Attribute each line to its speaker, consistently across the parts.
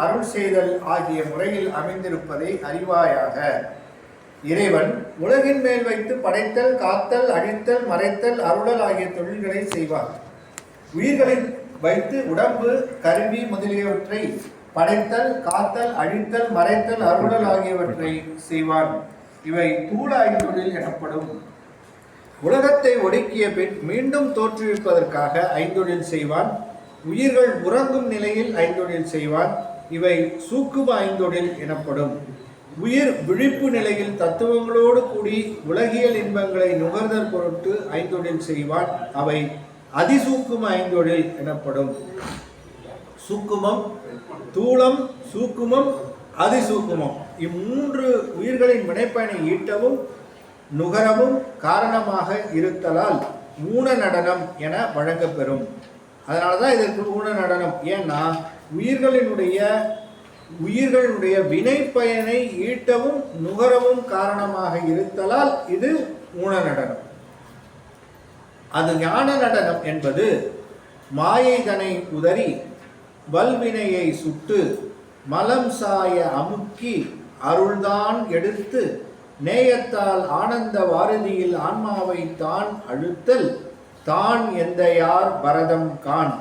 Speaker 1: அருள் செய்தல் ஆகிய முறையில் அமைந்திருப்பதை அறிவாயாக. இறைவன் உலகின் மேல் வைத்து படைத்தல், காத்தல், அழித்தல், மறைத்தல், அருளல் ஆகிய தொழில்களை செய்வார். உயிர்களை வைத்து உடம்பு, கருவி முதலியவற்றை படைத்தல், காத்தல், அழித்தல், மறைத்தல், அருளல் ஆகியவற்றை செய்வான். இவை தூள ஐந்தொழில் எனப்படும். உலகத்தை ஒடுக்கிய பின் மீண்டும் தோற்றுவிப்பதற்காக ஐந்தொழில் செய்வான். உயிர்கள் உறங்கும் நிலையில் ஐந்தொழில் செய்வான். இவை சூக்கும ஐந்தொழில் எனப்படும். உயிர் விழிப்பு நிலையில் தத்துவங்களோடு கூடி உலகியல் இன்பங்களை நுகர்தல் பொருட்டு ஐந்தொழில் செய்வான். அவை அதிசூக்கும ஐந்தொழில் எனப்படும். சூக்குமம், தூளம், சூக்குமம், அதிசூக்குமம் இம்மூன்று உயிர்களின் வினைப்பயனை ஈட்டவும் நுகரவும் காரணமாக இருத்தலால் ஊன நடனம் என வழங்கப்பெறும். அதனால தான் இதற்கு ஊன நடனம். ஏன்னா உயிர்களுடைய வினைப்பயனை ஈட்டவும் நுகரவும் காரணமாக இருத்தலால் இது ஊன நடனம். அது ஞான நடனம் என்பது மாயைதனை உதறி வல்வினையை சுட்டு மலம் சாய அமுக்கி அருள்தான் எடுத்து நேயத்தால் ஆனந்த வாரதியில் ஆன்மாவை தான் அழுத்தல் தான் எந்த யார் பரதம் கான்.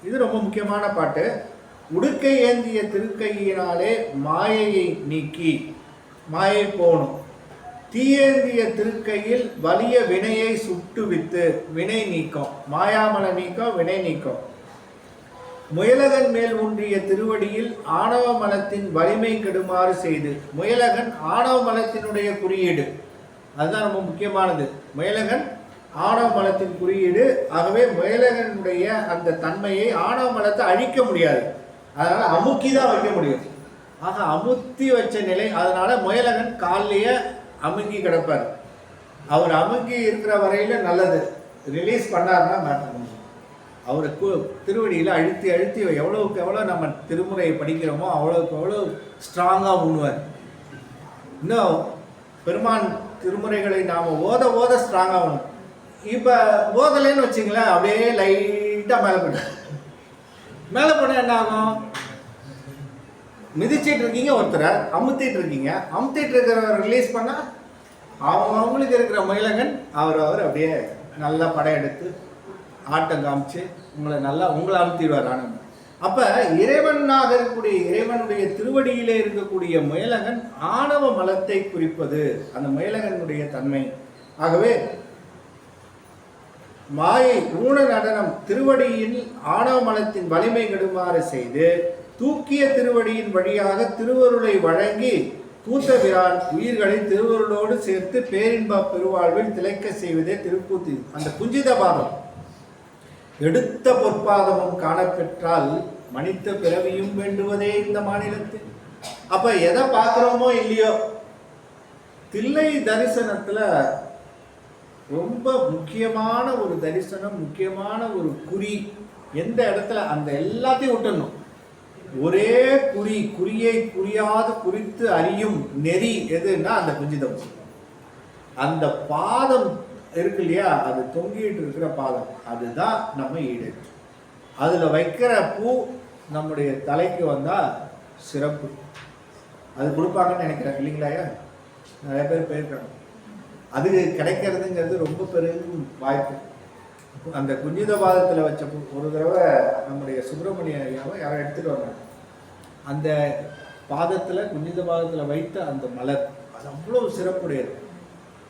Speaker 1: இது ரொம்ப முக்கியமான பாட்டு. உடுக்கை ஏந்திய திருக்கையினாலே மாயையை நீக்கி, மாயை போனும், தீயேந்திய திருக்கையில் வலிய வினையை சுட்டுவித்து, வினை நீக்கம், மாயாமல நீக்கம், வினை நீக்கம். முயலகன் மேல் ஊன்றிய திருவடியில் ஆணவ மலத்தின் வலிமை கெடுமாறு செய்து. முயலகன் ஆணவ மலத்தினுடைய குறியீடு, அதுதான் ரொம்ப முக்கியமானது. முயலகன் ஆணவ மலத்தின் குறியீடு. ஆகவே முயலகனுடைய அந்த தன்மையை ஆணவ மலத்தை அழிக்க முடியாது, அதனால அமுக்கி தான் வைக்க முடியும். ஆக அமுத்தி வச்ச நிலை. அதனால முயலகன் காலிலேயே அமுங்கி கிடப்பார். அவர் அமுங்கி இருக்கிற வரையில நல்லது. ரிலீஸ் பண்ணாருன்னா மேட்டர். அவருக்கு திருவடியில் அழுத்தி அழுத்தி எவ்வளவுக்கு எவ்வளோ நம்ம திருமுறையை படிக்கிறோமோ அவ்வளோக்கு எவ்வளோ ஸ்ட்ராங்காக ஊணுவார். இன்னும் பெருமான் திருமுறைகளை நாம் ஓத ஓத ஸ்ட்ராங்காக ஊணும். இப்போ ஓதலைன்னு வச்சிங்களேன், அப்படியே லைட்டாக மேலே போய்டும். மேலே போனால் என்ன ஆகும்? மிதிச்சிட்டு இருக்கீங்க, ஒருத்தரை அமுத்திட்டு இருக்கீங்க, அமுத்திட்டு இருக்கிறவர் ரிலீஸ் பண்ணால் அவங்களுக்கு இருக்கிற முயலகன் அவர் அப்படியே நல்லா படம் எடுத்து ஆட்டம் காமிச்சு உங்களை அமுத்திடுவார் ஆனந்த். அப்போ இறைவனாக இருக்கக்கூடிய இறைவனுடைய திருவடியிலே இருக்கக்கூடிய முயலகன் ஆணவ மலத்தை குறிப்பது அந்த முயலகனுடைய தன்மை. ஆகவே மாயை ஊன நடனம் திருவடியில் ஆணவ மலத்தின் வலிமை கெடுமாறு செய்து தூக்கிய திருவடியின் வழியாக திருவருளை வழங்கி கூத்தபிரான் உயிர்களை திருவருளோடு சேர்த்து பேரின்ப பெருவாழ்வில் திளைக்க செய்வதே திருக்கூத்து. அந்த குஞ்சித பாதம் எடுத்த பொற்பாதமும் காணப்பெற்றால் மனித பிறவியும் வேண்டுவதே இந்த மாநிலத்தில். அப்ப எதை பார்க்கிறோமோ இல்லையோ, தில்லை தரிசனத்துல ரொம்ப முக்கியமான ஒரு தரிசனம், முக்கியமான ஒரு குறி. எந்த இடத்துல அந்த எல்லாத்தையும் விட்டுடணும். ஒரே குறியை குறியாது குறித்து அறியும் நெறி எதுன்னா அந்த குஞ்சிதம். அந்த பாதம் இருக்கு இல்லையா, அது தொங்கிட்டு இருக்கிற பாதம், அதுதான் நம்ம ஈடு. அதில் வைக்கிற பூ நம்முடைய தலைக்கு வந்தால் சிறப்பு. அது கொடுப்பாங்கன்னு நினைக்கிறேன் இல்லைங்களா? நிறைய பேர் போயிருக்காங்க. அது கிடைக்கிறதுங்கிறது ரொம்ப பெரும் வாய்ப்பு. அந்த குஞ்சித பாதத்தில் வச்ச பூ ஒரு தடவை நம்முடைய சுப்பிரமணிய ஐயாவை யாரை எடுத்துகிட்டு வந்தாங்க. அந்த பாதத்தில் குஞ்சித பாதத்தில் வைத்த அந்த மலர் அது அவ்வளோ சிறப்புடையது.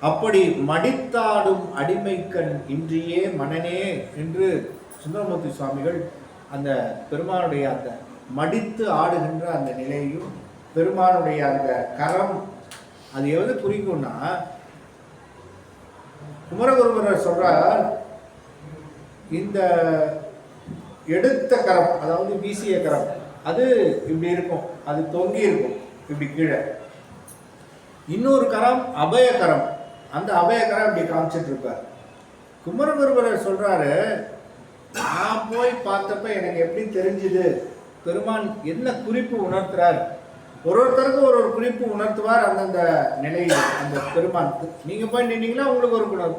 Speaker 1: அப்படி மடித்தாடும் அடிமைக்கண் இன்றியே மனனே என்று சுந்தரமூர்த்தி சுவாமிகள் அந்த பெருமானுடைய அந்த மடித்து ஆடுகின்ற அந்த நிலையும் பெருமானுடைய அந்த கரம் அது எது குறிக்கும்னா, குமரகுருபரர் சொல்றார், இந்த எடுத்த கரம் அதாவது வீசிய கரம் அது இப்படி இருக்கும், அது தொங்கி இருக்கும் இப்படி கீழே. இன்னொரு கரம் அபயகரம், அந்த அபயகரம் இப்படி காமிச்சிட்டு இருப்பார். குமரகுருபரர் சொல்றாரு, நான் போய் பார்த்தப்ப எனக்கு எப்படி தெரிஞ்சுது பெருமான் என்ன குறிப்பு உணர்த்துறார். ஒருத்தருக்கு ஒரு குறிப்பு உணர்த்துவார் அந்தந்த நிலையில் அந்த பெருமான். நீங்க போய் நின்னீங்கன்னா உங்களுக்கு ஒரு குணம்.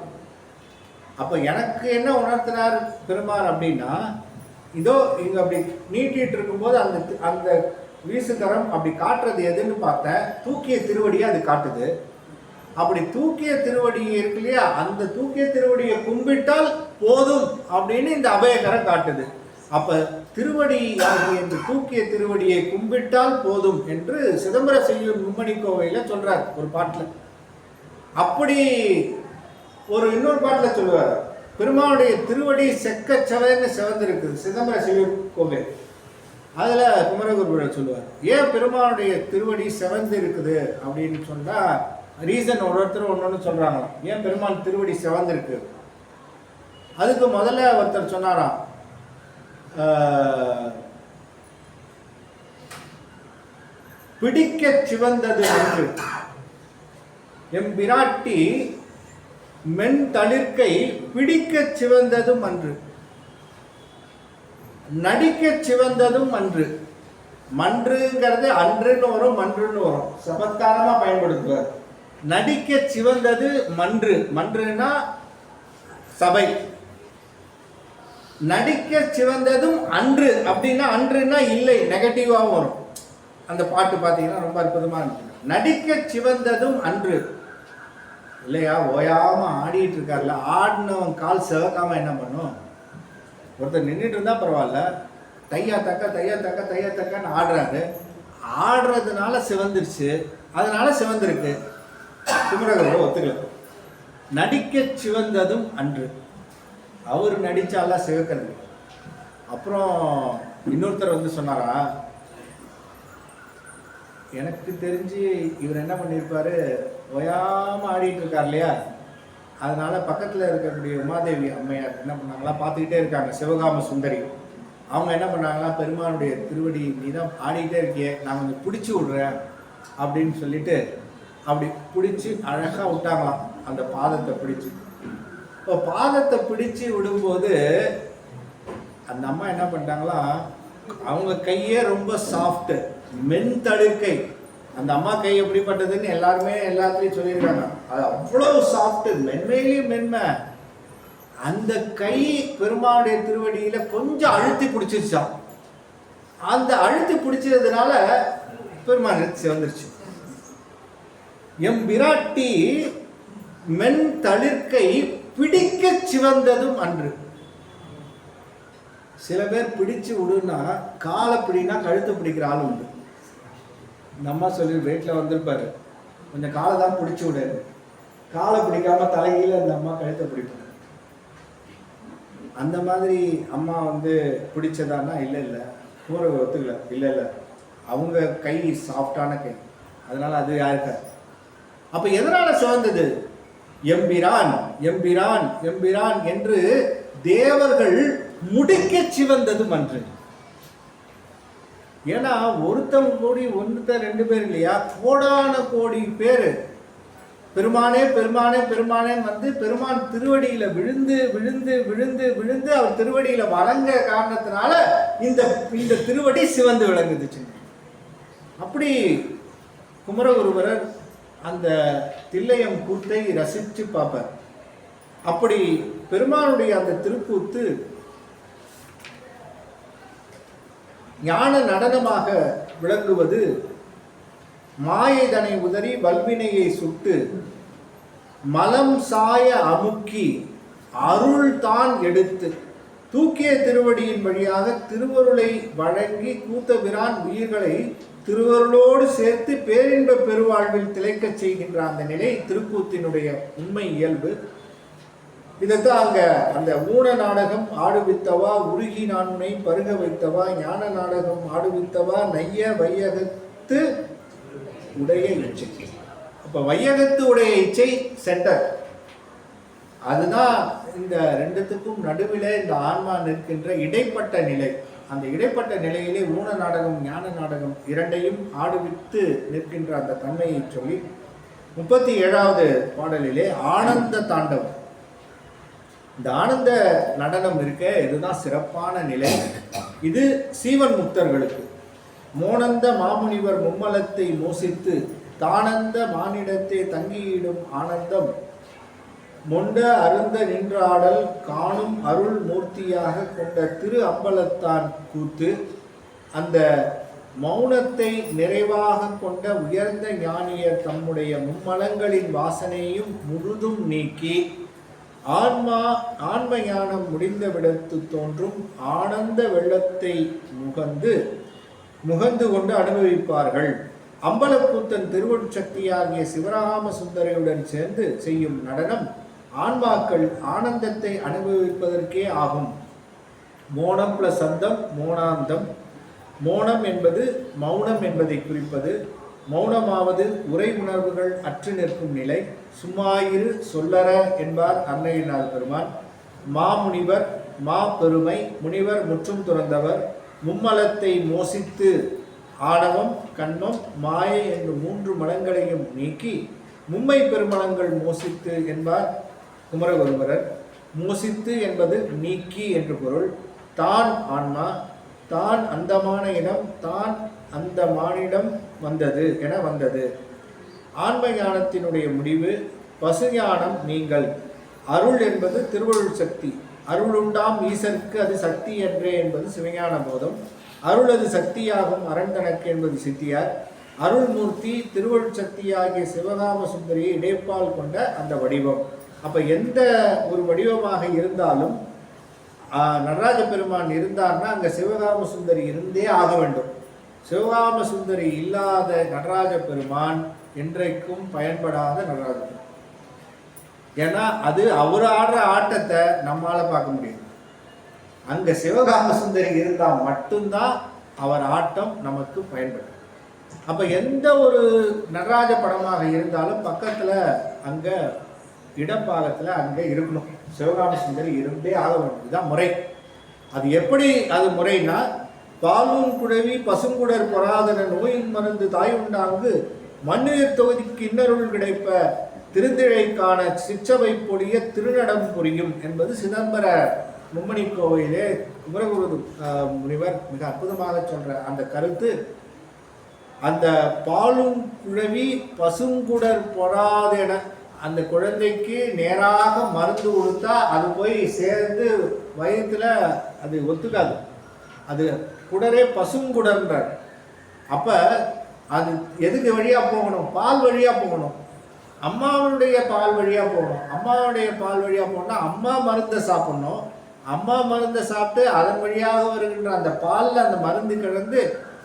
Speaker 1: அப்ப எனக்கு என்ன உணர்த்தினார் பெருமான் அப்படின்னா, இதோ இங்க அப்படி நீட்டிட்டு இருக்கும்போது அந்த அந்த வீசுகரம் அப்படி காட்டுறது எதுன்னு பார்த்தேன், தூக்கிய திருவடியை அது காட்டுது. அப்படி தூக்கிய திருவடி இருக்கு இல்லையா, அந்த தூக்கிய திருவடியை கும்பிட்டால் போதும் அப்படின்னு இந்த அபயகரம் காட்டுது. அப்ப திருவடி ஆகிய இந்த தூக்கிய திருவடியை கும்பிட்டால் போதும் என்று சிதம்பர செய்யுள் மும்மணி கோவையில சொல்றார் ஒரு பாட்டுல. அப்படி ஒரு இன்னொரு பாட்டுல சொல்லுவார், பெருமானுடைய திருவடி செக்கச்சவன்னு சிவந்திருக்குது சிதம்பர செய்யுள் கோவை. அதுல குமரகுருபரர் சொல்லுவார், ஏன் பெருமானுடைய திருவடி சிவந்து இருக்குது அப்படின்னு சொன்னா ரீசன் ஒருத்தர் ஒன்று சொல்றாங்களாம், ஏன் பெருமாள் திருவடி சிவந்திருக்கு. அதுக்கு முதல்ல ஒருத்தர் சொன்னாராம், பிடிக்க சிவந்தது அன்று எம் பிராட்டி மென் தளிர்க்கை பிடிக்க சிவந்ததும் அன்று, நடிக்க சிவந்ததும் அன்று. மன்றுங்கிறது அன்றுன்னு வரும், மன்றுன்னு வரும், சமத்காரமா பயன்படுத்துவார். நடிக்க சிவந்தது மன்று, மன்றுனா சபை. நடிக்க சிவந்ததும் அன்று அப்படின்னா, அன்றுனா இல்லை, நெகட்டிவாகவும் வரும். அந்த பாட்டு பார்த்தீங்கன்னா ரொம்ப அற்புதமா இருக்கு. நடிக்க சிவந்ததும் அன்று இல்லையா, ஓயாம ஆடிட்டு இருக்காருல்ல, ஆடினவன் கால் சிவக்காம என்ன பண்ணும்? ஒருத்தர் நின்றுட்டு இருந்தா பரவாயில்ல, தையா தக்க தையா தக்க தையா தக்கன்னு ஆடுறாரு, ஆடுறதுனால சிவந்துருச்சு, அதனால சிவந்திருக்கு. குமரகுரு ஒத்துக்கல. நடிக்க சிவந்ததும் அன்று, அவர் நடிச்சாலாம் சிவக்கிறது. அப்புறம் இன்னொருத்தர் வந்து சொன்னாரா, எனக்கு தெரிஞ்சு இவர் என்ன பண்ணியிருப்பாரு, ஓயாம ஆடிட்டு இருக்கார் இல்லையா, அதனால பக்கத்தில் இருக்கக்கூடிய உமாதேவி அம்மையார் என்ன பண்ணாங்களா, பார்த்துக்கிட்டே இருக்காங்க, சிவகாம சுந்தரி. அவங்க என்ன பண்ணாங்களா, பெருமானுடைய திருவடி நீதான் ஆடிக்கிட்டே இருக்கியே, நான் கொஞ்சம் பிடிச்சி விடுறேன் அப்படின்னு சொல்லிட்டு அப்படி பிடிச்சி அழகாக விட்டாங்களாம் அந்த பாதத்தை பிடிச்சி. இப்போ பாதத்தை பிடிச்சி விடும்போது அந்த அம்மா என்ன பண்ணிட்டாங்களா, அவங்க கையே ரொம்ப சாஃப்ட், மென் தடுக்கை. அந்த அம்மா கை எப்படிப்பட்டதுன்னு எல்லாருமே எல்லாத்துலேயும் சொல்லியிருக்காங்க, அது அவ்வளோ சாஃப்ட், மென்மையிலையும் மென்மை. அந்த கை பெருமாளுடைய திருவடியில கொஞ்சம் அழுத்தி பிடிச்சிருச்சான். அந்த அழுத்தி பிடிச்சதுனால பெருமாள் சிவந்துருச்சு. எம் விராட்டி மென் தளிர்க்கை பிடிக்க சிவந்ததும் அன்று. சில பேர் பிடிச்சு விடுனா காலை பிடினா கழுத்து பிடிக்கிற ஆள் உண்டு. நம்ம சொல்லி வீட்டில் வந்திருப்பாரு, கொஞ்சம் காலை தான் பிடிச்சி விடு, காலை பிடிக்காம தலைகீழ அந்த அம்மா கழுத்தை பிடிப்பாங்க. அந்த மாதிரி அம்மா வந்து பிடிச்சதானா இல்லை இல்லை, கூற ஒத்துக்கல, இல்லை இல்லை, அவங்க கை சாஃப்டான கை, அதனால அது யாருக்க. அப்ப எதனால சிவந்தது? எம்பிரான் எம்பிரான் எம்பிரான் என்று தேவர்கள் முடிக்க சிவந்ததும் அன்று. ஏன்னா ஒருத்தவங்க கூடி ஒருத்தர் ரெண்டு பேர் இல்லையா, கோடான கோடி பேரு பெருமானே பெருமானே பெருமானேன்னு வந்து பெருமான் திருவடியில விழுந்து விழுந்து விழுந்து விழுந்து அவர் திருவடியில வணங்க காரணத்தினால இந்த இந்த திருவடி சிவந்து விளங்குதுச்சு. அப்படி குமரகுருபரர் அந்த தில்லையம் கூத்தை ரசித்து பார்ப்பார். அப்படி பெருமானுடைய அந்த திருக்கூத்து ஞான நடனமாக விளங்குவது, மாயைதனை உதறி வல்வினையை சுட்டு மலம் சாய அமுக்கி அருள் தான் எடுத்து தூக்கிய திருவடியின் வழியாக திருவருளை வழங்கி கூத்தபிரான் உயிர்களை திருவருளோடு சேர்த்து பேரின்ப பெருவாழ்வில் திளைக்க செய்கின்ற அந்த நிலை திருக்கூத்தினுடைய உண்மை இயல்பு. இதைத்தான் அங்க அந்த ஊன நாடகம் ஆடுவித்தவா உருகி நான்முனை பருக வைத்தவா, ஞான நாடகம் ஆடுவித்தவா நைய வையகத்து உடைய இச்சை. அப்ப வையகத்து உடைய இச்சை சென்டர், அதுதான் இந்த ரெண்டுத்துக்கும் நடுவில் இந்த ஆன்மா நிற்கின்ற இடைப்பட்ட நிலை. அந்த இடைப்பட்ட நிலையிலே ஊன நாடகம் ஞான நாடகம் இரண்டையும் ஆடுவித்து நிற்கின்ற அந்த தன்மையை சொல்லி 37வது பாடலிலே ஆனந்த தாண்டவம், இந்த ஆனந்த நடனம் இருக்க, இதுதான் சிறப்பான நிலை. இது சீவன் முக்தர்களுக்கு. மோனந்த மாமுனிவர் மும்மலத்தை மோசித்து தானந்த மானிடத்தை தங்கியிடும் ஆனந்தம் மொண்ட அருந்த நின்றாடல் காணும் அருள் மூர்த்தியாக கொண்ட திரு அம்பலத்தான் கூத்து. அந்த மௌனத்தை நிறைவாக கொண்ட உயர்ந்த ஞானியர் தம்முடைய மும்மலங்களின் வாசனையும் முழுதும் நீக்கி ஆன்ம ஞானம் முடிந்த விடத்து தோன்றும் ஆனந்த வெள்ளத்தை முகந்து கொண்டு அனுபவிப்பார்கள். அம்பலக்கூத்தன் திருவருட்சக்தியாகிய சிவராம சுந்தரியுடன் சேர்ந்து செய்யும் நடனம் ஆன்மாக்கள் ஆனந்தத்தை அனுபவிப்பதற்கே ஆகும். மோனம் பிளஸ் அந்தம் மோனாந்தம். மோனம் என்பது மௌனம் என்பதை குறிப்பது. மௌனமாவது உரை உணர்வுகள் அற்று நிற்கும் நிலை. சும்மாயிரு சொல்லற என்பார் அன்னையினால் பெருமான். மாமுனிவர் மா பெருமை. முனிவர் முற்றும் துறந்தவர். மும்மலத்தை மோசித்து ஆணவம் கண்மம் மாயை என்னும் 3 மலங்களையும் நீக்கி மும்மை பெருமலங்கள் மோசித்து என்பார் குமரகுருபரர். மோசித்து என்பது நீக்கி என்று பொருள். தான் ஆன்மா, தான் அந்தமான இடம், தான் அந்த மானிடம் வந்தது என வந்தது. ஆன்ம ஞானத்தினுடைய முடிவு பசுஞானம் நீங்கள். அருள் என்பது திருவருள் சக்தி. அருளுண்டாம் ஈசருக்கு அது சக்தி என்றே என்பது சிவஞான போதம். அருள் அது சக்தியாகும் அரண் தனக்கு என்பது சித்தியார். அருள்மூர்த்தி திருவருள் சக்தியாகிய சிவகாம சுந்தரியை இடைப்பால் கொண்ட அந்த வடிவம். அப்ப எந்த ஒரு வடிவமாக இருந்தாலும் நடராஜ பெருமான் இருந்தார்னா அங்க சிவகாம சுந்தரி இருந்தே ஆக வேண்டும். சிவகாம சுந்தரி இல்லாத நடராஜ பெருமான் என்றைக்கும் பயன்படாத நடராஜ பெருமான். ஏன்னா அது அவர் ஆடுற ஆட்டத்தை நம்மால பார்க்க முடியும். அங்க சிவகாம சுந்தரி இருந்தால் மட்டும்தான் அவர் ஆட்டம் நமக்கு பயன்படும். அப்ப எந்த ஒரு நடராஜ படமாக இருந்தாலும் பக்கத்துல அங்க இடப்பாகத்துல அங்க இருக்கணும். சிவகாம சுந்தரி இருந்தே ஆக வேண்டும். இதுதான் முறை. அது எப்படி அது முறைனா, பாலும் குழவி பசுங்குடர் பொறாதன நோயின் மருந்து தாய் உண்டாங்கு மண்ணுயிர் தொகுதிக்கு இன்னருள் கிடைப்ப திருந்திழைக்கான சிற்றவை பொடிய திருநடம் புரியும் என்பது சிதம்பர மும்மணி கோவிலே குமரகுரு முனிவர் மிக அற்புதமாக சொல்ற அந்த கருத்து. அந்த பாலும் குழவி பசுங்குடர் பொறாதென அந்த குழந்தைக்கு நேராக மருந்து கொடுத்தா அது போய் சேர்ந்து வயிற்றுல அது ஒத்துக்காது. அது குடரே பசுங்குடர்ன்றார். அப்ப அது எதுக்கு வழியா போகணும்? பால் வழியா போகணும். அம்மாவுடைய பால் வழியா போகணும். அம்மாவுடைய பால் வழியா போகணும்னா அம்மா மருந்தை சாப்பிடணும். அம்மா மருந்தை சாப்பிட்டு அதன் வழியாக வருகின்ற அந்த பாலில் அந்த மருந்து கிடந்து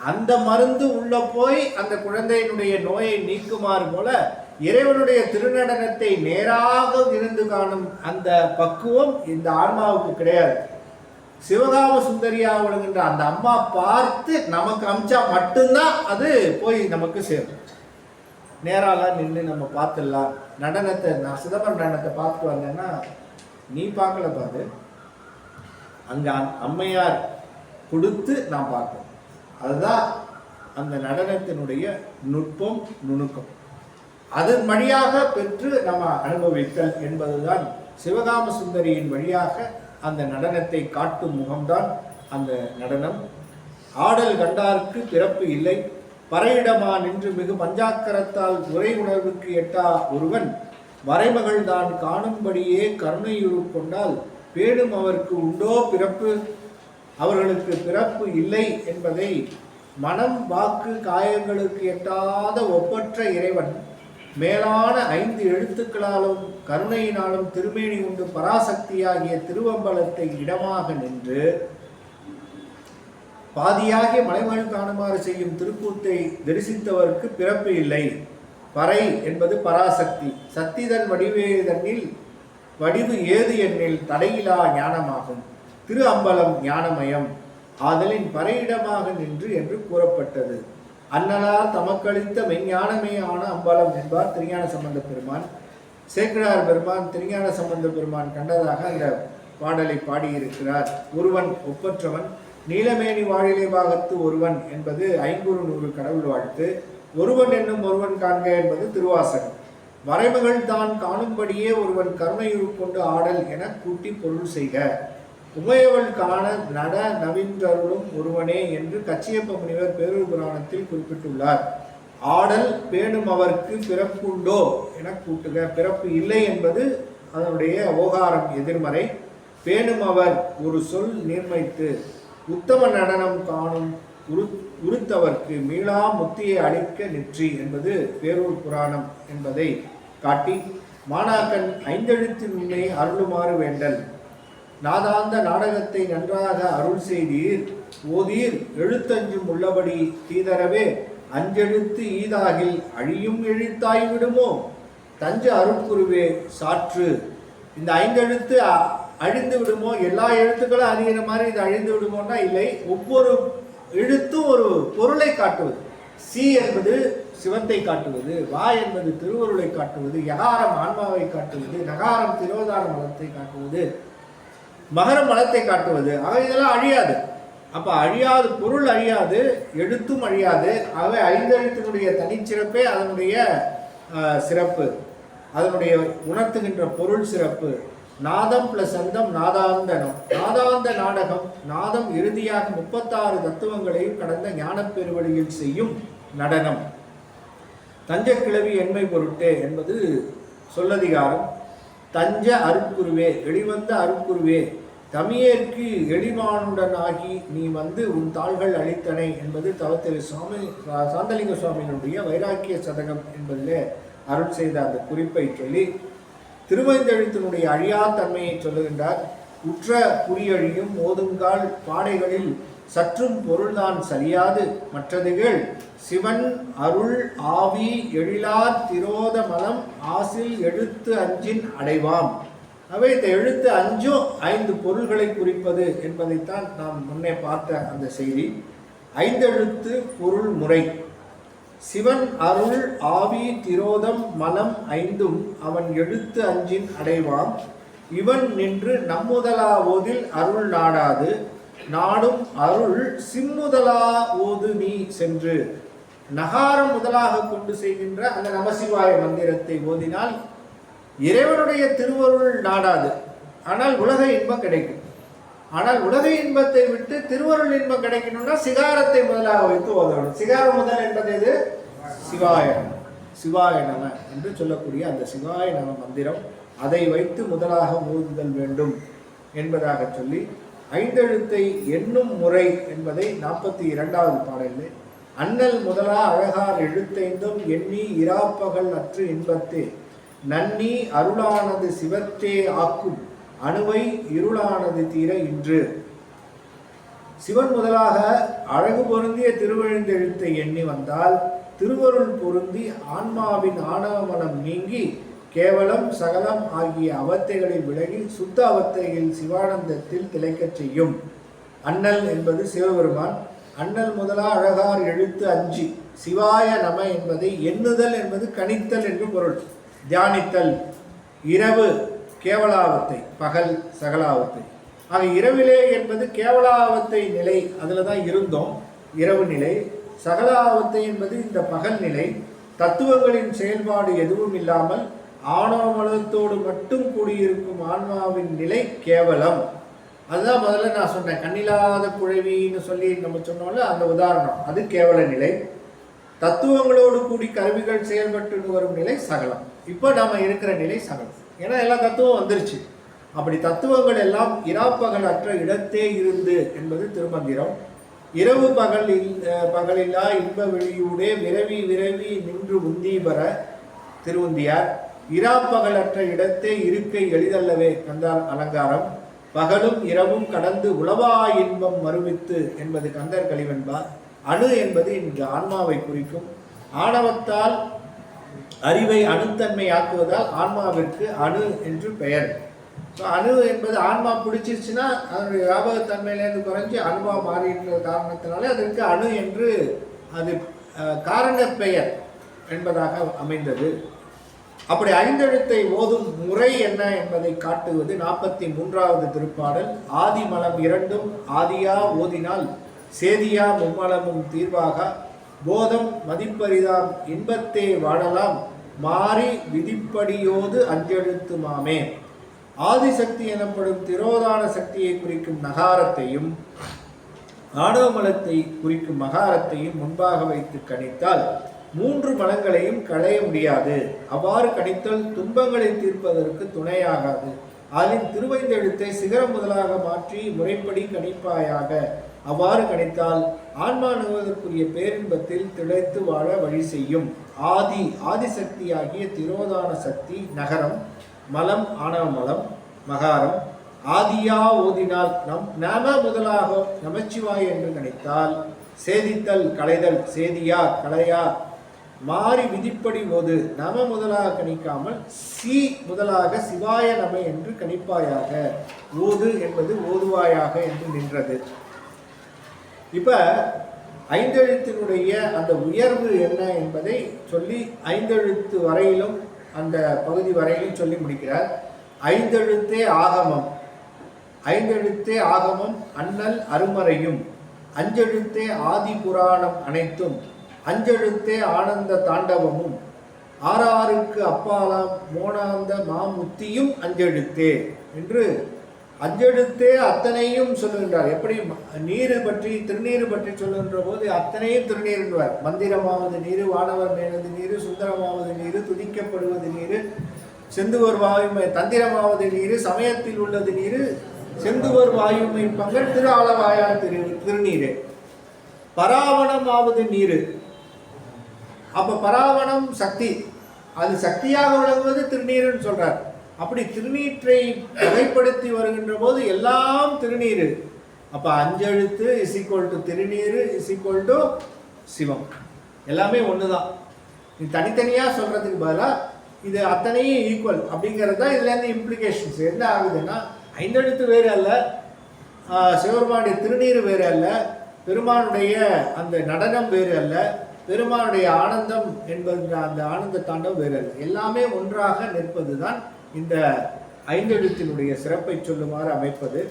Speaker 1: அந்த மருந்து உள்ள போய் அந்த குழந்தையினுடைய நோயை நீக்குமாறு போல இறைவனுடைய திருநடனத்தை நேராக இருந்து காணும் அந்த பக்குவம் இந்த ஆன்மாவுக்கு கிடையாது. சிவகாம சுந்தரியா விழுகின்ற அந்த அம்மா பார்த்து நமக்கு அமிச்சா மட்டும்தான் அது போய் நமக்கு சேரும். நேராலாம் நின்று நம்ம பார்த்துடலாம். நடனத்தை நான் சிதம்பரம் நடனத்தை பார்த்து வந்தேன்னா நீ பார்க்கல பாரு, அங்க அம்மையார் கொடுத்து நான் பார்த்தேன். அதுதான் அந்த நடனத்தினுடைய நுட்பம், நுணுக்கம். அதன் வழியாக பெற்று நம்ம அனுபவித்தல் என்பதுதான் சிவகாம சுந்தரியின் வழியாக அந்த நடனத்தை காட்டும் முகம்தான் அந்த நடனம். ஆடல் கண்டார்க்கு பிறப்பு இல்லை, பறையிடமா நின்று மிகு பஞ்சாக்கரத்தால் உரை உணர்வுக்கு எட்டா ஒருவன் வரைமகள் தான் காணும்படியே கருணையுறு கொண்டால் பேணும் அவருக்கு உண்டோ பிறப்பு? அவர்களுக்கு பிறப்பு இல்லை என்பதை மனம் வாக்கு காயங்களுக்கு எட்டாத ஒப்பற்ற இறைவன் மேலான 5 எழுத்துக்களாலும் கருணையினாலும் திருமேனி உண்டு பராசக்தியாகிய திருவம்பலத்தை இடமாக நின்று பாதியாகிய மலைமகள் காணுமாறு செய்யும் திருக்கூத்தை தரிசித்தவருக்கு பிறப்பு இல்லை. பறை என்பது பராசக்தி. சக்திதன் வடிவேதனில் வடிவு ஏது எண்ணில் தடையிலா ஞானமாகும். திரு அம்பலம் ஞானமயம் ஆதலின் பறையிடமாக நின்று என்று கூறப்பட்டது. அன்னலார் தமக்களித்த மெஞ்ஞானமே ஆன அம்பலம் என்பார் திருஞான சம்பந்த பெருமான். சேக்கிழார் பெருமான் திருஞான சம்பந்த பெருமான் கண்டதாக அந்த பாடலை பாடியிருக்கிறார். ஒருவன் ஒப்பற்றவன் நீலமேனி வாழிலை பாகத்து ஒருவன் என்பது 500 கடவுள் வாழ்த்து. ஒருவன் என்னும் ஒருவன் காண்க என்பது திருவாசகம். வரைமகள் தான் காணும்படியே ஒருவன் கருணையுறு கொண்டு ஆடல் என கூட்டி பொருள் செய்க. உமையவள் காண நட நவின்றருளும் ஒருவனே என்று கச்சியப்ப முனிவர் பேரூர் புராணத்தில் குறிப்பிட்டுள்ளார். ஆடல் பேணும் அவருக்கு பிறப்புண்டோ என கூட்டுக. பிறப்பு இல்லை என்பது அதனுடைய ஓகாரம் எதிர்மறை. பேணும் அவர் ஒரு சொல் நீர்மைத்து உத்தம நடனம் காணும் உறுத்தவர்க்கு மீளா முத்தியை அளிக்க நிற்றி என்பது பேரூர் புராணம் என்பதை காட்டி, மாணாக்கன் ஐந்தெழுத்தின் உண்மை அருளுமாறு வேண்டல். நாதாந்த நாடகத்தை நன்றாக அருள் செய்தீர் ஓதீர் எழுத்தஞ்சும் உள்ளபடி தீதரவே அஞ்செழுத்து ஈதாகில் அழியும் எழுத்தாய் விடுமோ தஞ்ச அருட்குருவே சாற்று. இந்த ஐந்தெழுத்து அழிந்து விடுமோ, எல்லா எழுத்துக்களும் அறிகிற மாதிரி இது அழிந்து விடுமோன்னா இல்லை. ஒவ்வொரு எழுத்தும் ஒரு பொருளை காட்டுவது. சி என்பது சிவத்தை காட்டுவது, வா என்பது திருவருளை காட்டுவது, யகாரம் ஆன்மாவை காட்டுவது, நகாரம் திரோதான மலத்தை காட்டுவது, மகரம் மலத்தை காட்டுவது. ஆக இதெல்லாம் அழியாது. அப்போ அழியாது, பொருள் அழியாது, எழுத்தும் அழியாது. ஆகவே ஐந்தெழுத்தினுடைய தனிச்சிறப்பே அதனுடைய சிறப்பு, அதனுடைய உணர்த்துகின்ற பொருள் சிறப்பு. நாதம் பிளஸ் அந்தம் நாதாந்தனம். நாதாந்த நாடகம், நாதம் இறுதியாக 36 தத்துவங்களையும் கடந்த ஞானப் பெருவழியில் செய்யும் நடனம். தஞ்சக்கிழவி என்மை பொருட்டே என்பது சொல்லதிகாரம். தஞ்ச அருட்குருவே, வெளிவந்த அருட்குருவே, தமியேற்கு எளிமானுடன் ஆகி நீ வந்து உன் தாள்கள் அளித்தனை என்பது தவத்திரு சுவாமி சாந்தலிங்க சுவாமியினுடைய வைராக்கிய சதகம் என்பதிலே அருள் செய்த அந்த குறிப்பை சொல்லி திருவைந்தெழுத்தினுடைய அழியாத்தன்மையை சொல்லுகின்றார். உற்ற குறியழியும் ஓதுங்கால் பாடைகளில் சற்றும் பொருள்தான் சரியாது மற்றதுகள் சிவன் அருள் ஆவி எழிலார் திரோத மலம் ஆசில் எழுத்து அஞ்சின் அடைவாம். அவை இந்த எழுத்து அஞ்சும் 5 பொருள்களை குறிப்பது என்பதைத்தான் நாம் முன்னே பார்த்த அந்த செய்தி. ஐந்தெழுத்து பொருள் முறை. சிவன் அருள் ஆவி திரோதம் மலம் 5ம் அவன் எழுத்து அஞ்சின் அடைவாம். இவன் நின்று நம்முதலா ஓதில் அருள் நாடாது நாடும் அருள் சிம்முதலா ஓது நீ சென்று. நகாரம் முதலாக கொண்டு செய்கின்ற அந்த நமசிவாய மந்திரத்தை ஓதினால் இறைவனுடைய திருவருள் நாடாது, ஆனால் உலக இன்பம் கிடைக்கும். ஆனால் உலக இன்பத்தை விட்டு திருவருள் இன்பம் கிடைக்கணும்னா சிகாரத்தை முதலாக வைத்து ஓதணும். சிகாரம் முதல் என்பது எது? சிவாய சிவாய நம என்று சொல்லக்கூடிய அந்த சிவாய நம மந்திரம், அதை வைத்து முதலாக ஓதுதல் வேண்டும் என்பதாக சொல்லி ஐந்தெழுத்தை எண்ணும் முறை என்பதை 42வது பாடலில் அண்ணல் முதலா அழகார் எழுத்தைந்தும் எண்ணி இராப்பகல் அற்று இன்பத்தே நன்னி அருளானது சிவத்தே ஆக்கும் அணுவை இருளானது தீர இன்று. சிவன் முதலாக அழகு பொருந்திய திருவெழுந்தெழுத்தை எண்ணி வந்தால் திருவருள் பொருந்தி ஆன்மாவின் ஆணவ மனம் நீங்கி கேவலம் சகலம் ஆகிய அவத்தைகளில் விலகி சுத்த அவத்தையில் சிவானந்தத்தில் திளைக்கச் செய்யும். அண்ணல் என்பது சிவபெருமான். அண்ணல் முதலா அழகார் எழுத்து அஞ்சி சிவாய நம என்பதை எண்ணுதல் என்பது கணித்தல் என்று பொருள். தியானித்தல். இரவு கேவலாவத்தை, பகல் சகலாவத்தை. ஆக இரவிலே என்பது கேவலாவத்தை நிலை, அதில் தான் இருந்தோம், இரவு நிலை. சகலாவத்தை என்பது இந்த பகல் நிலை. தத்துவங்களின் செயல்பாடு எதுவும் இல்லாமல் ஆணவமலத்தோடு மட்டும் கூடியிருக்கும் ஆன்மாவின் நிலை கேவலம். அதுதான் முதல்ல நான் சொன்னேன், கண்ணில்லாத குழவின்னு சொல்லி நம்ம சொன்னோம்ல, அந்த உதாரணம் அது கேவல நிலை. தத்துவங்களோடு கூடி கருவிகள் செயல்பட்டு வரும் நிலை சகலம். இப்போ நாம் இருக்கிற நிலை சகலம், ஏன்னா எல்லா தத்துவம் வந்துருச்சு. அப்படி தத்துவங்கள் எல்லாம் இராப்பகல் அற்ற இடத்தே இருந்து என்பது திருமந்திரம். இரவு பகலில்லா இன்ப வெளியூடே விரவி விரவி நின்று உந்தீபர திருவுந்தியார். இராப்பகலற்ற இடத்தே இருக்கை எளிதல்லவே கந்தார் அலங்காரம். பகலும் இரவும் கடந்து உளவா இன்பம் மறுவித்து என்பது கந்தர் கலிவென்பார். அணு என்பது இன்று ஆன்மாவை குறிக்கும். ஆணவத்தால் அறிவை அணுத்தன்மையாக்குவதால் ஆன்மாவிற்கு அணு என்று பெயர். ஸோ அணு என்பது ஆன்மா பிடிச்சிருச்சுன்னா அதனுடைய வியாபகத்தன்மையிலேருந்து குறைஞ்சி அணுவா மாறின்ற காரணத்தினாலே அதற்கு அணு என்று அது காரண பெயர் என்பதாக அமைந்தது. அப்படி ஐந்தெழுத்தை ஓதும் முறை என்ன என்பதை காட்டுவது 43வது திருப்பாடல். ஆதி மலம் இரண்டும் ஆதியா ஓதினால் சேதியா மும்மலமும் தீர்வாக போதம் மதிப்பரிதாம் இன்பத்தே வாழலாம் மாறி விதிப்படியோது அஞ்செழுத்து மாமே. ஆதிசக்தி எனப்படும் திரோதான சக்தியை குறிக்கும் நகாரத்தையும் ஆணவமலத்தை குறிக்கும் மகாரத்தையும் முன்பாக வைத்து கணித்தால் 3 மலங்களையும் களைய முடியாது. அவ்வாறு கணித்தல் துன்பங்களை தீர்ப்பதற்கு துணையாகாது. அதில் திருவைந்தெழுத்தை சிகரம் முதலாக மாற்றி முறைப்படி கணிப்பாயாக அவ்வாறு கணித்தால் ஆன்மா நுகர்வதற்குரிய பேரின்பத்தில் திளைத்து வாழ வழி செய்யும். ஆதிசக்தியாகிய திரோதான சக்தி நகரம், மலம் ஆணவ மலம், மகாரம் ஆதியா ஓதினால் நாம முதலாக நமச்சிவாய் என்று நினைத்தால் சேதித்தல் களைதல் சேதியா களையா மாறி விதிப்படி ஓது நம முதலாக கணிக்காமல் சி முதலாக சிவாய நம என்று கணிப்பாயாக. ஓது என்பது ஓதுவாயாக என்று நின்றது. இப்ப ஐந்தெழுத்தினுடைய அந்த உயர்வு என்ன என்பதை சொல்லி ஐந்தெழுத்து வரையிலும் அந்த பகுதி வரையிலும் சொல்லி முடிக்கிறார். ஐந்தெழுத்தே ஆகமம், ஐந்தெழுத்தே ஆகமம் அண்ணல் அருமறையும், அஞ்செழுத்தே ஆதி புராணம் அனைத்தும், அஞ்செழுத்தே ஆனந்த தாண்டவமும், ஆறாருக்கு அப்பாலாம் மோனாந்த மாமுத்தியும் அஞ்செழுத்தே என்று அஞ்செழுத்தே அத்தனையும் சொல்லுகின்றார். எப்படி நீர் பற்றி திருநீர் பற்றி சொல்லுகின்ற போது அத்தனையும் திருநீர் என்பார். மந்திரமாவது நீர், வானவர் மேலது நீர், சுந்தரமாவது நீர், துதிக்கப்படுவது நீர், செந்துவர் வாயுமை தந்திரமாவது நீர், சமயத்தில் உள்ளது நீர், செந்துவர் வாயுமை பங்கல் திரு ஆளவாயார் திருநீர், பராவணமாவது நீர். அப்ப பராவணம் சக்தி, அது சக்தியாக விளங்குவது திருநீர்னு சொல்றார். அப்படி திருநீற்றை வகைப்படுத்தி வருகின்ற போது எல்லாம் திருநீர். அப்ப அஞ்செழுத்து = திருநீர் = சிவம், எல்லாமே ஒண்ணுதான். இது தனித்தனியா சொல்றதுக்கு பதிலாக இது அத்தனையும் ஈக்குவல் அப்படிங்கிறது தான் இதுல இருந்து இம்ப்ளிகேஷன்ஸ். என்ன ஆகுதுன்னா ஐந்தெழுத்து வேறு அல்ல, சிவபெருமானுடைய திருநீர் வேறு அல்ல, பெருமானுடைய அந்த நடனம் வேறு அல்ல, பெருமானுடைய ஆனந்தம் என்பது அந்த ஆனந்த தாண்டவம் வேறு அல்ல. எல்லாமே ஒன்றாக நிற்பதுதான் இந்த ஐந்தெழுத்தினுடைய சிறப்பை சொல்லுமாறு அமைப்பது.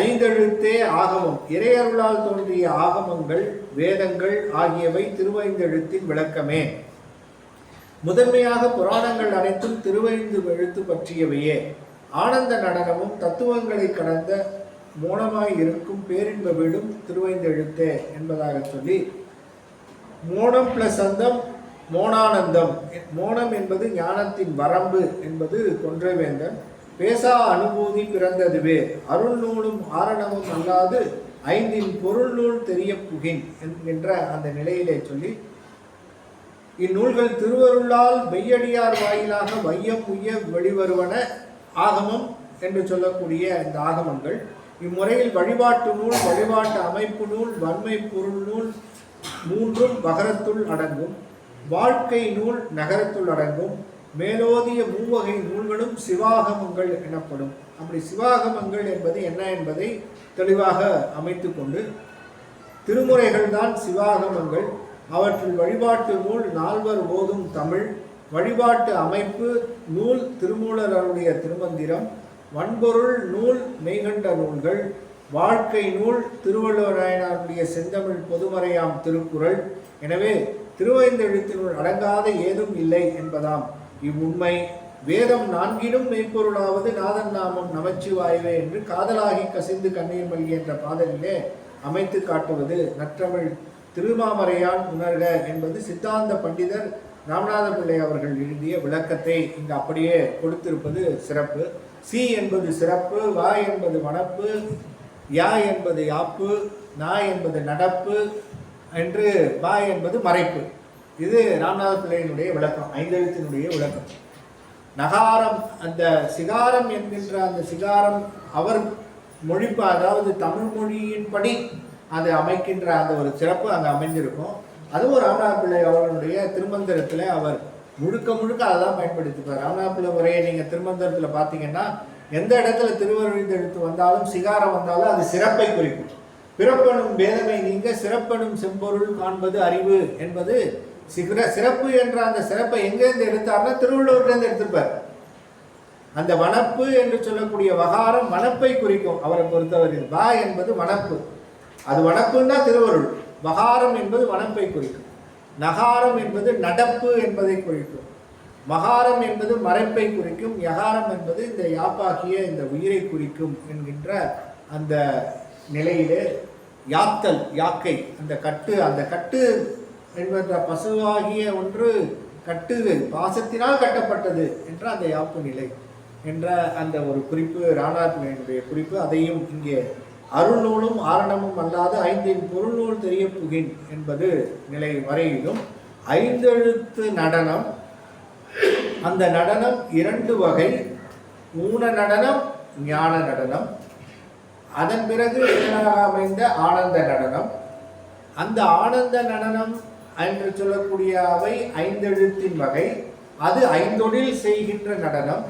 Speaker 1: ஐந்தெழுத்தே ஆகமம், இறையருளால் தோன்றிய ஆகமங்கள் வேதங்கள் ஆகியவை திருவைந்தெழுத்தின் விளக்கமே. முதன்மையாக புராணங்கள் அனைத்தும் திருவைந்து எழுத்து பற்றியவையே. ஆனந்த நடனமும் தத்துவங்களை கடந்த மோனமாய் இருக்கும் பேரின்ப வீடும் திருவைந்தெழுத்தே என்பதாக சொல்லி, மோனம் பிளஸ் அந்தம் மோனானந்தம். மோனம் என்பது ஞானத்தின் வரம்பு என்பது கொன்றைவேந்தன். பேசா அனுபூதி பிறந்ததுவே அருள் நூலும் ஆரணமும் அல்லாது ஐந்தின் பொருள் நூல் தெரிய புகின் என்கின்ற அந்த நிலையிலே சொல்லி, இந்நூல்கள் திருவருளால் மெய்யடியார் வாயிலாக வையம் உய்ய வெளிவருவன ஆகமம் என்று சொல்லக்கூடிய இந்த ஆகமங்கள் இம்முறையில் வழிபாட்டு நூல், வழிபாட்டு அமைப்பு நூல், வன்மை பொருள் நூல் மூன்றும் வகரத்துள் அடங்கும். வாழ்க்கை நூல் நகரத்துள் அடங்கும். மேலோதிய மூவகை நூல்களும் சிவாகமங்கள் எனப்படும். அப்படி சிவாகமங்கள் என்பது என்ன என்பதை தெளிவாக அமைத்து கொண்டு, திருமுறைகள் தான் சிவாகமங்கள். அவற்றில் வழிபாட்டு நூல் நால்வர் ஓதும் தமிழ், வழிபாட்டு அமைப்பு நூல் திருமூலருடைய திருமந்திரம், வன்பொருள் நூல் மெய்கண்ட நூல்கள், வாழ்க்கை நூல் திருவள்ளுவராயனாருடைய செந்தமிழ் பொதுமறையாம் திருக்குறள். எனவே திருவைந்தெழுத்தினுள் அடங்காத ஏதும் இல்லை என்பதாம் இவ்வுண்மை. வேதம் நான்கிலும் மெய்ப்பொருளாவது நாதன் நாமம் நமச்சிவாயவே என்று காதலாகி கசிந்து கண்ணீர் மல்கி என்ற பாடலிலே அமைத்து காட்டுவது நற்றமிழ் திருமாமறையான் உணர்க என்பது சித்தாந்த பண்டிதர் ராமநாத பிள்ளை அவர்கள் எழுதிய விளக்கத்தை இங்கு அப்படியே கொடுத்திருப்பது சிறப்பு. சி என்பது சிறப்பு, வா என்பது வனப்பு, யா என்பது யாப்பு, நா என்பது நடப்பு என்று, பா என்பது மறைப்பு. இது ராமநாத பிள்ளையினுடைய விளக்கம், ஐந்தெழுத்தினுடைய விளக்கம். நகாரம், அந்த சிகாரம் என்கின்ற அந்த சிகாரம் அவர் மொழிப்பு, அதாவது தமிழ் மொழியின்படி அது அமைக்கின்ற அந்த ஒரு சிறப்பு அங்கே அமைஞ்சிருக்கும். அதுவும் ராமநாத பிள்ளை அவர்களுடைய திருமந்திரத்தில் அவர் முழுக்க முழுக்க அதான் பயன்படுத்திப்பார். ராமநாத பிள்ளை முறையை நீங்கள் திருமந்திரத்தில் பார்த்தீங்கன்னா எந்த இடத்துல திருவருந்தெழுத்து வந்தாலும் சிகாரம் வந்தாலும் அது சிறப்பை குறிக்கும். பிறப்பெனும் பேதமை நீங்க சிறப்பெனும் செம்பொருள் காண்பது அறிவு என்பது சிறப்பு என்ற அந்த சிறப்பை எங்கேருந்து எடுத்தார்னா திருவள்ளுவர்லேருந்து எடுத்திருப்பார். அந்த வனப்பு என்று சொல்லக்கூடிய வகாரம் வனப்பை குறிக்கும் அவரை பொறுத்தவரையில். வா என்பது வனப்பு, அது வனப்புன்னா திருவருள். வகாரம் என்பது வனப்பை குறிக்கும். நகாரம் என்பது நடப்பு என்பதை குறிக்கும். மகாரம் என்பது மறைப்பை குறிக்கும். யகாரம் என்பது இந்த யாப்பாகிய இந்த உயிரை குறிக்கும் என்கின்ற அந்த நிலையிலே யாத்தல், யாக்கை, அந்த கட்டு என்கின்ற பசுவாகிய ஒன்று கட்டு பாசத்தினால் கட்டப்பட்டது என்ற அந்த யாப்பு நிலை என்ற அந்த ஒரு குறிப்பு ராமநாத பிள்ளையினுடைய குறிப்பு. அதையும் இங்கே அருள்நூலும் ஆரணமும் அல்லாத ஐந்தின் பொருள்நூல் தெரிய புகின் என்பது நிலை வரையிலும் ஐந்தெழுத்து நடனம். அந்த நடனம் 2 வகை, ஊன நடனம், ஞான நடனம். அதன் பிறகு அமைந்த ஆனந்த நடனம். அந்த ஆனந்த நடனம் என்று சொல்லக்கூடிய அவை 5 எழுத்தின் வகை. அது 5 செய்கின்ற நடனம்.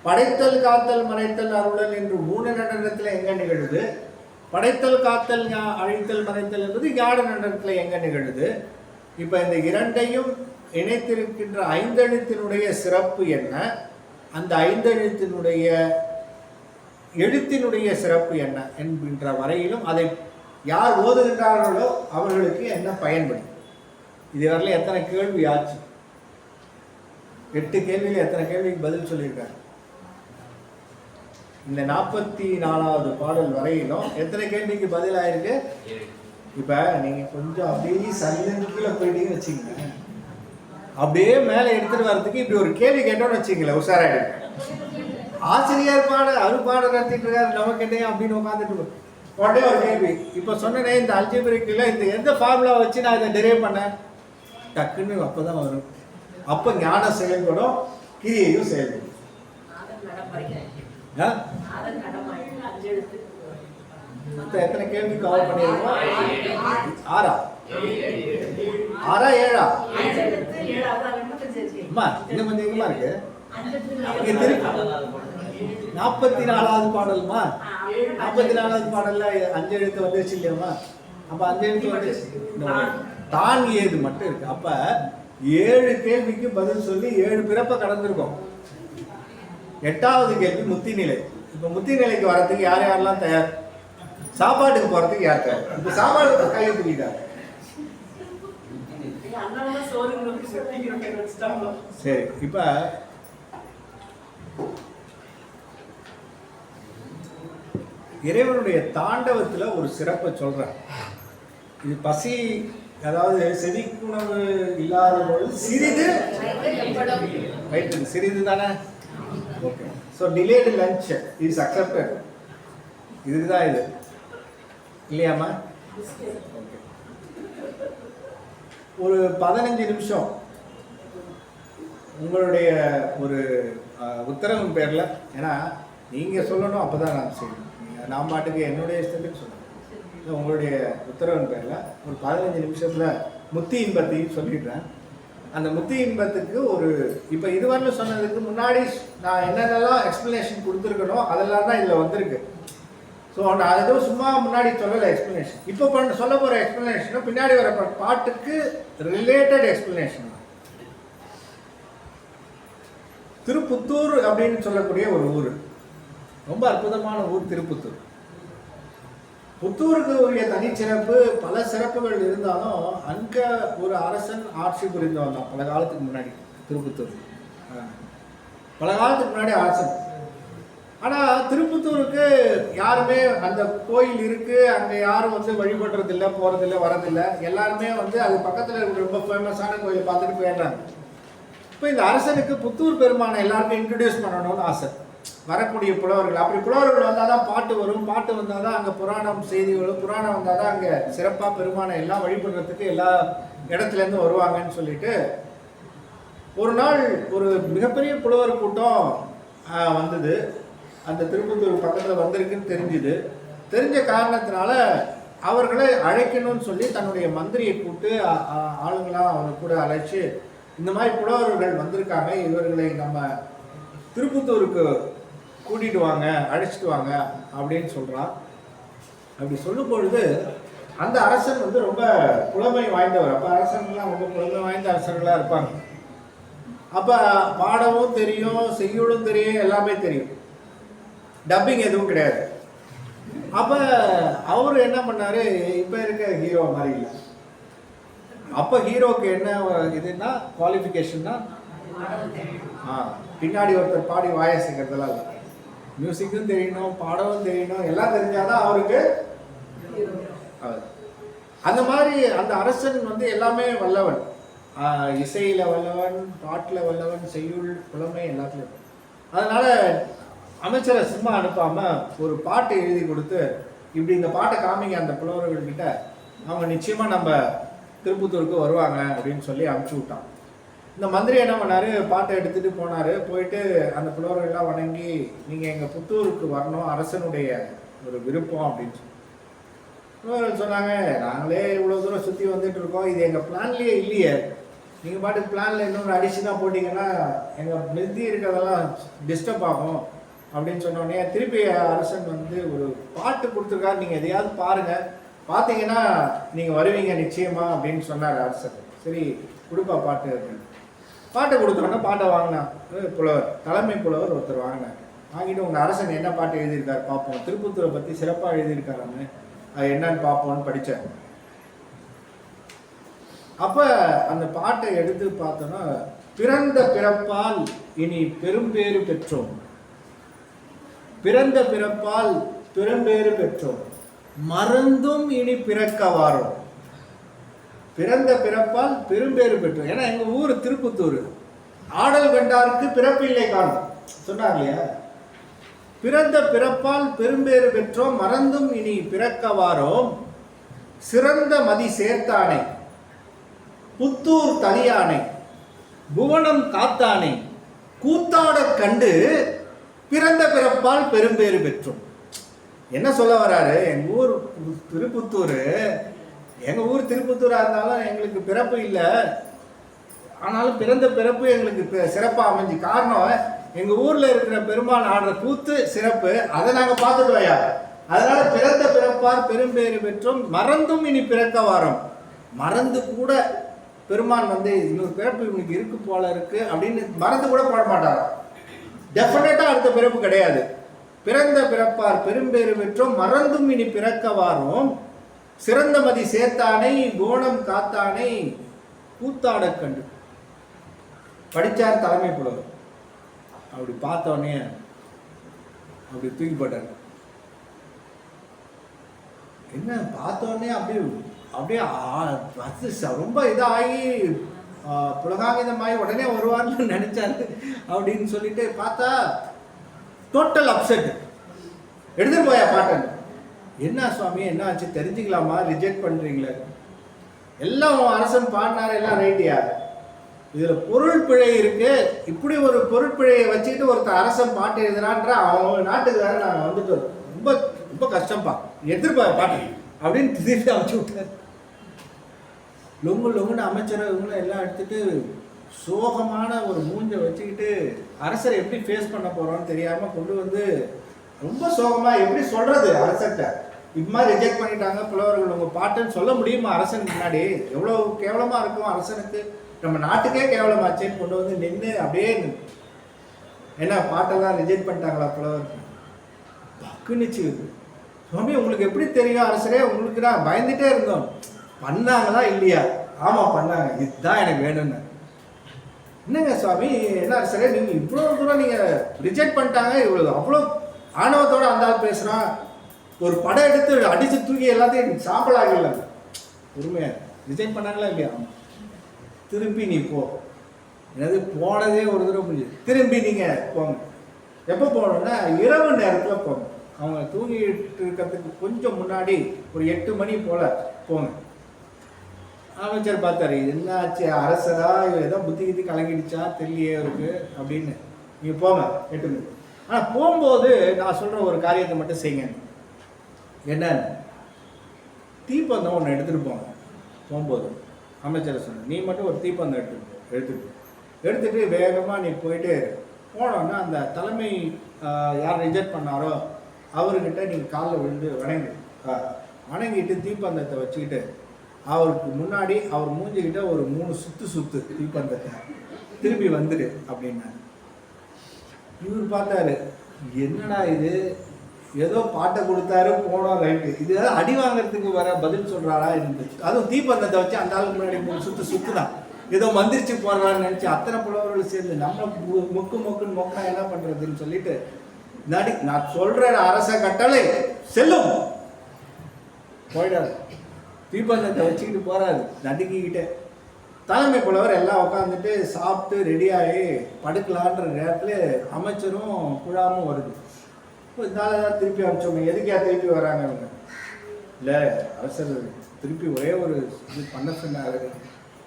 Speaker 1: படைத்தல் காத்தல் மறைத்தல் அருளல் என்று 3 நடனத்தில் எங்க நிகழுது? படைத்தல் காத்தல் அழித்தல் மறைத்தல் என்பது ஞான நடனத்தில் எங்க நிகழுது? இப்போ இந்த 2ஐயும் இணைத்திருக்கின்ற 5 எழுத்தினுடைய சிறப்பு என்ன? அந்த 5 எழுத்தினுடைய சிறப்பு என்ன என்கின்ற வரையிலும் அதை யார் ஓதுகின்றார்களோ அவர்களுக்கு என்ன பயன்படும்? இதுவரையில் எத்தனை கேள்வி ஆச்சு? 8 கேள்வியில் எத்தனை கேள்விக்கு பதில் சொல்லியிருக்காங்க? இந்த 44வது பாடல் வரையிலும் எத்தனை கேள்விக்கு பதில் ஆயிருக்கு? இப்போ நீங்கள் கொஞ்சம் அப்படியே சைலண்ட் கீழே போயிட்டீங்கன்னு வச்சுக்கோங்க, அப்படியே மேலே எடுத்துகிட்டு வர்றதுக்கு இப்படி ஒரு கேள்வி கேட்டோன்னு வச்சுக்கங்களேன், உஷாராயிடுங்க. ஆசிரியர் பாட நடத்திட்டு இருக்காரு, நமக்கு என்ன அப்படின்னு உட்காந்துட்டு உடனே ஒரு கேள்வி. இப்போ சொன்னேனே இந்த அல்ஜிபிரிக்கில் இந்த எந்த ஃபார்முலா வச்சு நான் இதை டெரைவ் பண்ணேன், டக்குன்னு அப்போ தான் வரும். அப்போ ஞானம் செயல்படும், கிரியையும் செயல்படும். எத்தனை கேள்வி கவர் பண்ணிருக்கோம்? 6 6 7 அம்மா இன்னும் கொஞ்சம் அதிகமா இருக்கு. 44வது பாடல்மா, 44வது பாடல்ல 5 எழுத்து வந்துருச்சு இல்லையாம்மா? அப்ப 5 எழுத்து வந்துருச்சு, தான் ஏது மட்டும் இருக்கு. அப்ப 7 கேள்விக்கு பதில் சொல்லி 7 பிறப்பை கடந்திருக்கோம். 8வது கேள்வி முத்தி நிலை. இப்ப முத்தி நிலைக்கு வரதுக்கு யார் யாரெல்லாம் தயார்? சாப்பாட்டுக்கு போறதுக்கு யார் தயார்? இப்ப சாப்பாடு கையை தூக்கிட்டாங்க. சரி, இப்ப இறைவனுடைய தாண்டவத்துல ஒரு சிறப்பை சொல்றேன். இது பசி, அதாவது செவிக்குணவு இல்லாத பொழுது சிறிது வயிற்றுக்கு சிறிது தானே. Okay, so delayed lunch is accepted. இதுதான் இது இல்லையாம்மா? ஓகே, ஒரு 15 நிமிஷம் உங்களுடைய ஒரு உத்தரவு பேரில், ஏன்னா நீங்கள் சொல்லணும், அப்போ தான் நான் செய்யணும். நான் பாட்டுக்கு என்னுடைய இஷ்டத்துக்கு சொல்லணும். உங்களுடைய உத்தரவின் பேரில் ஒரு 15 நிமிஷத்தில் முத்தி இன்பத்தையும் சொல்லிடுறேன். அந்த முத்தி இன்பத்துக்கு ஒரு இப்போ இதுவரையில் சொன்னதுக்கு முன்னாடி நான் என்னென்னலாம் எக்ஸ்ப்ளனேஷன் கொடுத்துருக்கணும் அதெல்லாம் தான் இதில் வந்திருக்கு. ஸோ நான் எதுவும் சும்மா முன்னாடி சொல்லலை எக்ஸ்ப்ளனேஷன். இப்போ சொல்ல போகிற எக்ஸ்ப்ளனேஷனும் பின்னாடி வர பாட்டுக்கு ரிலேட்டட் எக்ஸ்ப்ளனேஷன். திருப்புத்தூர் அப்படின்னு சொல்லக்கூடிய ஒரு ஊர், ரொம்ப அற்புதமான ஊர் திருப்புத்தூர். புத்தூருக்கு உரிய தனிச்சிறப்பு, பல சிறப்புகள் இருந்தாலும் அங்கே ஒரு அரசன் ஆட்சி புரிந்தவன் தான் பல காலத்துக்கு முன்னாடி. திருப்புத்தூர் பல காலத்துக்கு முன்னாடி அரசன். ஆனால் திருப்புத்தூருக்கு யாருமே, அந்த கோயில் இருக்கு, அங்கே யாரும் வந்து வழிபடுறதில்லை, போகிறதில்லை, வரதில்லை. எல்லாருமே வந்து அது பக்கத்தில் இருக்கிற ரொம்ப ஃபேமஸான கோயிலை பார்த்துட்டு போயிடுறாங்க. இப்போ இந்த அரசனுக்கு புத்தூர் பெருமானை எல்லாருக்கும் இன்ட்ரடியூஸ் பண்ணணும்னு ஆசை. வரக்கூடிய புலவர்கள், அப்படி புலவர்கள் வந்தால் தான் பாட்டு வரும், பாட்டு வந்தால் தான் அங்கே புராணம் செய்திகளும், புராணம் வந்தால் தான் அங்கே சிறப்பாக பெருமானை எல்லாம் வழிபடுறதுக்கு எல்லா இடத்துலேருந்து வருவாங்கன்னு சொல்லிட்டு ஒரு நாள் ஒரு மிகப்பெரிய புலவர் கூட்டம் வந்தது. அந்த திருப்பத்தூர் பக்கத்தில் வந்திருக்குன்னு தெரிஞ்சுது. தெரிஞ்ச காரணத்தினால அவர்களை அழைக்கணும்னு சொல்லி தன்னுடைய மந்திரியை கூப்பிட்டு ஆளுங்களாம் அவங்க கூட அழைச்சி, இந்த மாதிரி புலவர்கள் வந்திருக்காங்க, இவர்களை நம்ம திருப்பத்தூருக்கு கூட்டிகிட்டு வாங்க, அழைச்சிட்டு வாங்க அப்படின்னு சொல்கிறான். அப்படி சொல்லும் பொழுது அந்த அரசன் வந்து ரொம்ப புலமை வாய்ந்தவர். அப்போ அரசன்லாம் ரொம்ப புலமை வாய்ந்த அரசர்களாக இருப்பாங்க. அப்போ பாடவும் தெரியும், செய்யுளும் தெரியும், எல்லாமே தெரியும். டப்பிங் எதுவும் கிடையாது. அப்போ அவர் என்ன பண்ணார், இப்போ இருக்க ஹீரோ மாதிரி இல்லை. அப்போ ஹீரோக்கு என்ன இதுன்னா குவாலிஃபிகேஷன்னா, பின்னாடி ஒருத்தர் பாடி வாயசிக்கிறதுலாம் இல்லை, மியூசிக்கும் தெரியணும், பாடவும் தெரியணும், எல்லாம் தெரிஞ்சாதான் அவருக்கு. அந்த மாதிரி அந்த அரசன் வந்து எல்லாமே வல்லவன், இசையில் வல்லவன், பாட்டில் வல்லவன், செய்யுள், புலமை எல்லாத்துலையும். அதனால அமைச்சரை சும்மா அனுப்பாமல் ஒரு பாட்டு எழுதி கொடுத்து இப்படி இந்த பாட்டை காமிங்க அந்த புலவர்கள்கிட்ட, அவங்க நிச்சயமாக நம்ம திருப்பத்தூருக்கு வருவாங்க அப்படின்னு சொல்லி அனுப்பிச்சி விட்டான். இந்த மந்திரி என்ன பண்ணார், பாட்டை எடுத்துகிட்டு போனார். போயிட்டு அந்த புலவர்கள்லாம் வணங்கி, நீங்கள் எங்கள் புத்தூருக்கு வரணும், அரசனுடைய ஒரு விருப்பம் அப்படின்னு சொல்லி. புலவர்கள் சொன்னாங்க, நாங்களே இவ்வளோ தூரம் சுற்றி வந்துட்டு இருக்கோம், இது எங்கள் பிளான்லேயே இல்லையே, நீங்கள் பாட்டுக்கு பிளானில் இன்னொரு அடிஷனாக போட்டிங்கன்னா எங்கள் நிறுத்தி இருக்கிறதெல்லாம் டிஸ்டர்ப் ஆகும் அப்படின்னு சொன்னோடனே திருப்பி அரசன் வந்து ஒரு பாட்டு கொடுத்துருக்காரு, நீங்கள் எதையாவது பாருங்கள், பார்த்தீங்கன்னா நீங்கள் வருவீங்க நிச்சயமா அப்படின்னு சொன்னார் அரசர். சரி கொடுப்பா பாட்டு அப்படின்னு. பாட்டை கொடுத்தோன்னா பாட்டை வாங்கினான் புலவர், தலைமை புலவர் ஒருத்தர் வாங்கினார். வாங்கிட்டு உங்கள் அரசன் என்ன பாட்டு எழுதியிருக்காரு பார்ப்போம், திருப்பத்தூரை பற்றி சிறப்பாக எழுதியிருக்காரான்னு, அது என்னன்னு பார்ப்போம்னு படித்தேன். அப்போ அந்த பாட்டை எடுத்து பார்த்தோன்னா, பிறந்த பிறப்பால் இனி பெரும்பேறு பெற்றோம், பிறந்த பிறப்பால் பெரும்பேறு பெற்றோம், மறந்தும் இனி பிறக்க வாரோம். பிறந்த பிறப்பால் பெரும்பேறு பெற்றோம். ஏன்னா எங்கள் ஊர் திருப்பத்தூர், ஆடல் கண்டாருக்கு பிறப்பில்லை காணும் சொன்னாங்க இல்லையா. பிறந்த பிறப்பால் பெரும்பேறு பெற்றோம், மறந்தும் இனி பிறக்க வாரோம், சிறந்த மதி சேர்த்தானை, புத்தூர் தலியானை, புவனம் காத்தானை, கூத்தாட கண்டு பிறந்த பிறப்பால் பெரும்பேறு பெற்றோம். என்ன சொல்ல வராரு, எங்கள் ஊர் திருப்பத்தூர், எங்கள் ஊர் திருப்பத்தூராக இருந்தாலும் எங்களுக்கு பிறப்பு இல்லை, ஆனாலும் பிறந்த பிறப்பு எங்களுக்கு சிறப்பாக அமைஞ்சு. காரணம், எங்கள் ஊரில் இருக்கிற பெருமாள் ஆடுற கூத்து சிறப்பு, அதை நாங்கள் பார்த்துட்டு வையா. அதனால பிறந்த பிறப்பார் பெரும்பேறு பெற்றோம், மறந்தும் இனி பிறக்க வாரோம். மறந்து கூட பெருமான் வந்து இன்னொரு பிறப்பு இவனுக்கு இருக்கு போல இருக்கு அப்படின்னு மறந்து கூட போட மாட்டாராம். டெஃபினட்டா அடுத்த பிறப்பு கிடையாது. பிறந்த பிறப்பார் பெரும்பேறு பெற்றோம், மறந்தும் இனி பிறக்க வாரோம், சிறந்த மதி சேர்த்தானை, கோணம் காத்தானை, கூத்தாட கண்டு. படிச்சார் தலைமை புலவர். அப்படி பார்த்தோடனே அப்படி தூக்கி போட்டார். என்ன பார்த்தோடனே அப்படியே அப்படியே ரொம்ப இதாகி புலகாங்கிதமாகி உடனே வருவான்னு நினைச்சாரு அப்படின்னு சொல்லிட்டு பார்த்தா டோட்டல் அப்செட். எடுத்துட்டு போயா பாட்டன். என்ன சுவாமி என்ன ஆச்சு தெரிஞ்சுக்கலாமா, ரிஜெக்ட் பண்றீங்களே? எல்லாம் அரசன் பாடினாரு, எல்லாம் ரைட்டியா, இதுல பொருள் பிழை இருக்கு. இப்படி ஒரு பொருட்பிழையை வச்சுக்கிட்டு ஒருத்தர் அரசன் பாட்டு எழுதுறான்ற அவங்க நாட்டுக்கு வேற நாங்கள் வந்துட்டு ரொம்ப ரொம்ப கஷ்டம்பா, எடுத்துருப்பா பாட்டு அப்படின்னு திருப்பி அமைச்சு விட்டார். லொங்குன்னு அமைச்சரை இவங்களும் எல்லாம் எடுத்துட்டு சோகமான ஒரு மூஞ்சை வச்சுக்கிட்டு அரசரை எப்படி ஃபேஸ் பண்ண போறோம்னு தெரியாம கொண்டு வந்து ரொம்ப சோகமா எப்படி சொல்றது அரசர்கிட்ட, இது மாதிரி ரிஜெக்ட் பண்ணிட்டாங்க புலவர்கள், உங்க பாட்டுன்னு சொல்ல முடியுமா அரசனுக்கு முன்னாடி? எவ்வளவு கேவலமா இருக்கும் அரசனுக்கு, நம்ம நாட்டுக்கே கேவலமாச்சேன்னு கொண்டு வந்து நின்று அப்படியே என்ன பாட்டெல்லாம் ரிஜெக்ட் பண்ணிட்டாங்களா புலவர்? பக்குனிச்சு. சுவாமி உங்களுக்கு எப்படி தெரியும் அரசரே, உங்களுக்கு நான் பயந்துட்டே இருந்தோம். பண்ணாங்களா இல்லையா? ஆமா பண்ணாங்க, இதுதான் எனக்கு வேணும்னு. என்னங்க சுவாமி என்ன அரசரே நீங்க இவ்வளவு தூரம் நீங்க ரிஜெக்ட் பண்ணிட்டாங்க, இவ்வளவு அவ்வளோ ஆணவத்தோட அந்த ஆள் பேசுறான், ஒரு படம் எடுத்து அடிச்சு தூக்கி எல்லாத்தையும் சாம்பல் ஆகல. உண்மையா ரிஜெக்ட் பண்ணாங்களா இல்லையா? திரும்பி நீ போ. என்னது போனதே ஒரு தடவை முடிஞ்சது, திரும்பி நீங்க போங்க. எப்போ போகணும்னா இரவு நேரத்தில் போங்க. அவங்க தூங்கிட்டு இருக்கிறதுக்கு கொஞ்சம் முன்னாடி ஒரு 8 மணி போல போங்க. அமைச்சர் பார்த்தாரு, என்ன ஆச்சு அரசரா ஏதோ புத்தி கித்தி கலங்கிடுச்சா தெரியலையே இருக்கு அப்படின்னு. நீங்க போங்க 8 மணி. ஆனால் போகும்போது நான் சொல்ற ஒரு காரியத்தை மட்டும் செய்யுங்க. என்ன, தீப்பந்தம் ஒன்று எடுத்துட்டு போங்க. போகும்போது அமைச்சரை சொன்ன, நீ மட்டும் ஒரு தீப்பந்தம் எடுத்துட்டு வேகமாக நீ போயிட்டு போனோன்னா அந்த தலைமை யார் ரிஜெக்ட் பண்ணாரோ அவர்கிட்ட நீங்கள் காலில் விழுந்து வணங்கிட்டு தீப்பந்தத்தை வச்சுக்கிட்டு அவருக்கு முன்னாடி அவர் மூஞ்சிக்கிட்ட ஒரு 3 சுத்து தீப்பந்தத்தை திரும்பி வந்துடு அப்படின்னாரு. இவர் பார்த்தாரு, என்னடா இது, ஏதோ பாட்டை கொடுத்தாரு போனோம் ரைட்டு, இது அடி வாங்கிறதுக்கு வர பதில் சொல்கிறாரா இருந்துச்சு. அதுவும் தீப்பந்தத்தை வச்சு அந்த ஆளுக்கு முன்னாடி 3 சுத்து தான், ஏதோ மந்திரிச்சு போடுறான்னு நினச்சி அத்தனை புலவர்கள் சேர்ந்து நம்ம மொக்குன்னு மொக்கினா என்ன பண்ணுறதுன்னு சொல்லிட்டு நான் சொல்ற அரச கட்டளை செல்லும் போயிடாது. தீப்பந்தத்தை வச்சுக்கிட்டு போறாரு நடுக்கிக்கிட்டே. தலைமை புலவர் எல்லாம் உட்காந்துட்டு சாப்பிட்டு ரெடியாகி படுக்கலான்ற நேரத்தில் அமைச்சரும் குழாமும் வருது. இதனால தான் திருப்பி அனுப்பிச்சோம், எதுக்கே திருப்பி வராங்க அவங்க இல்லை அரசர் திருப்பி ஒரே ஒரு இது பண்ண சொன்னார்,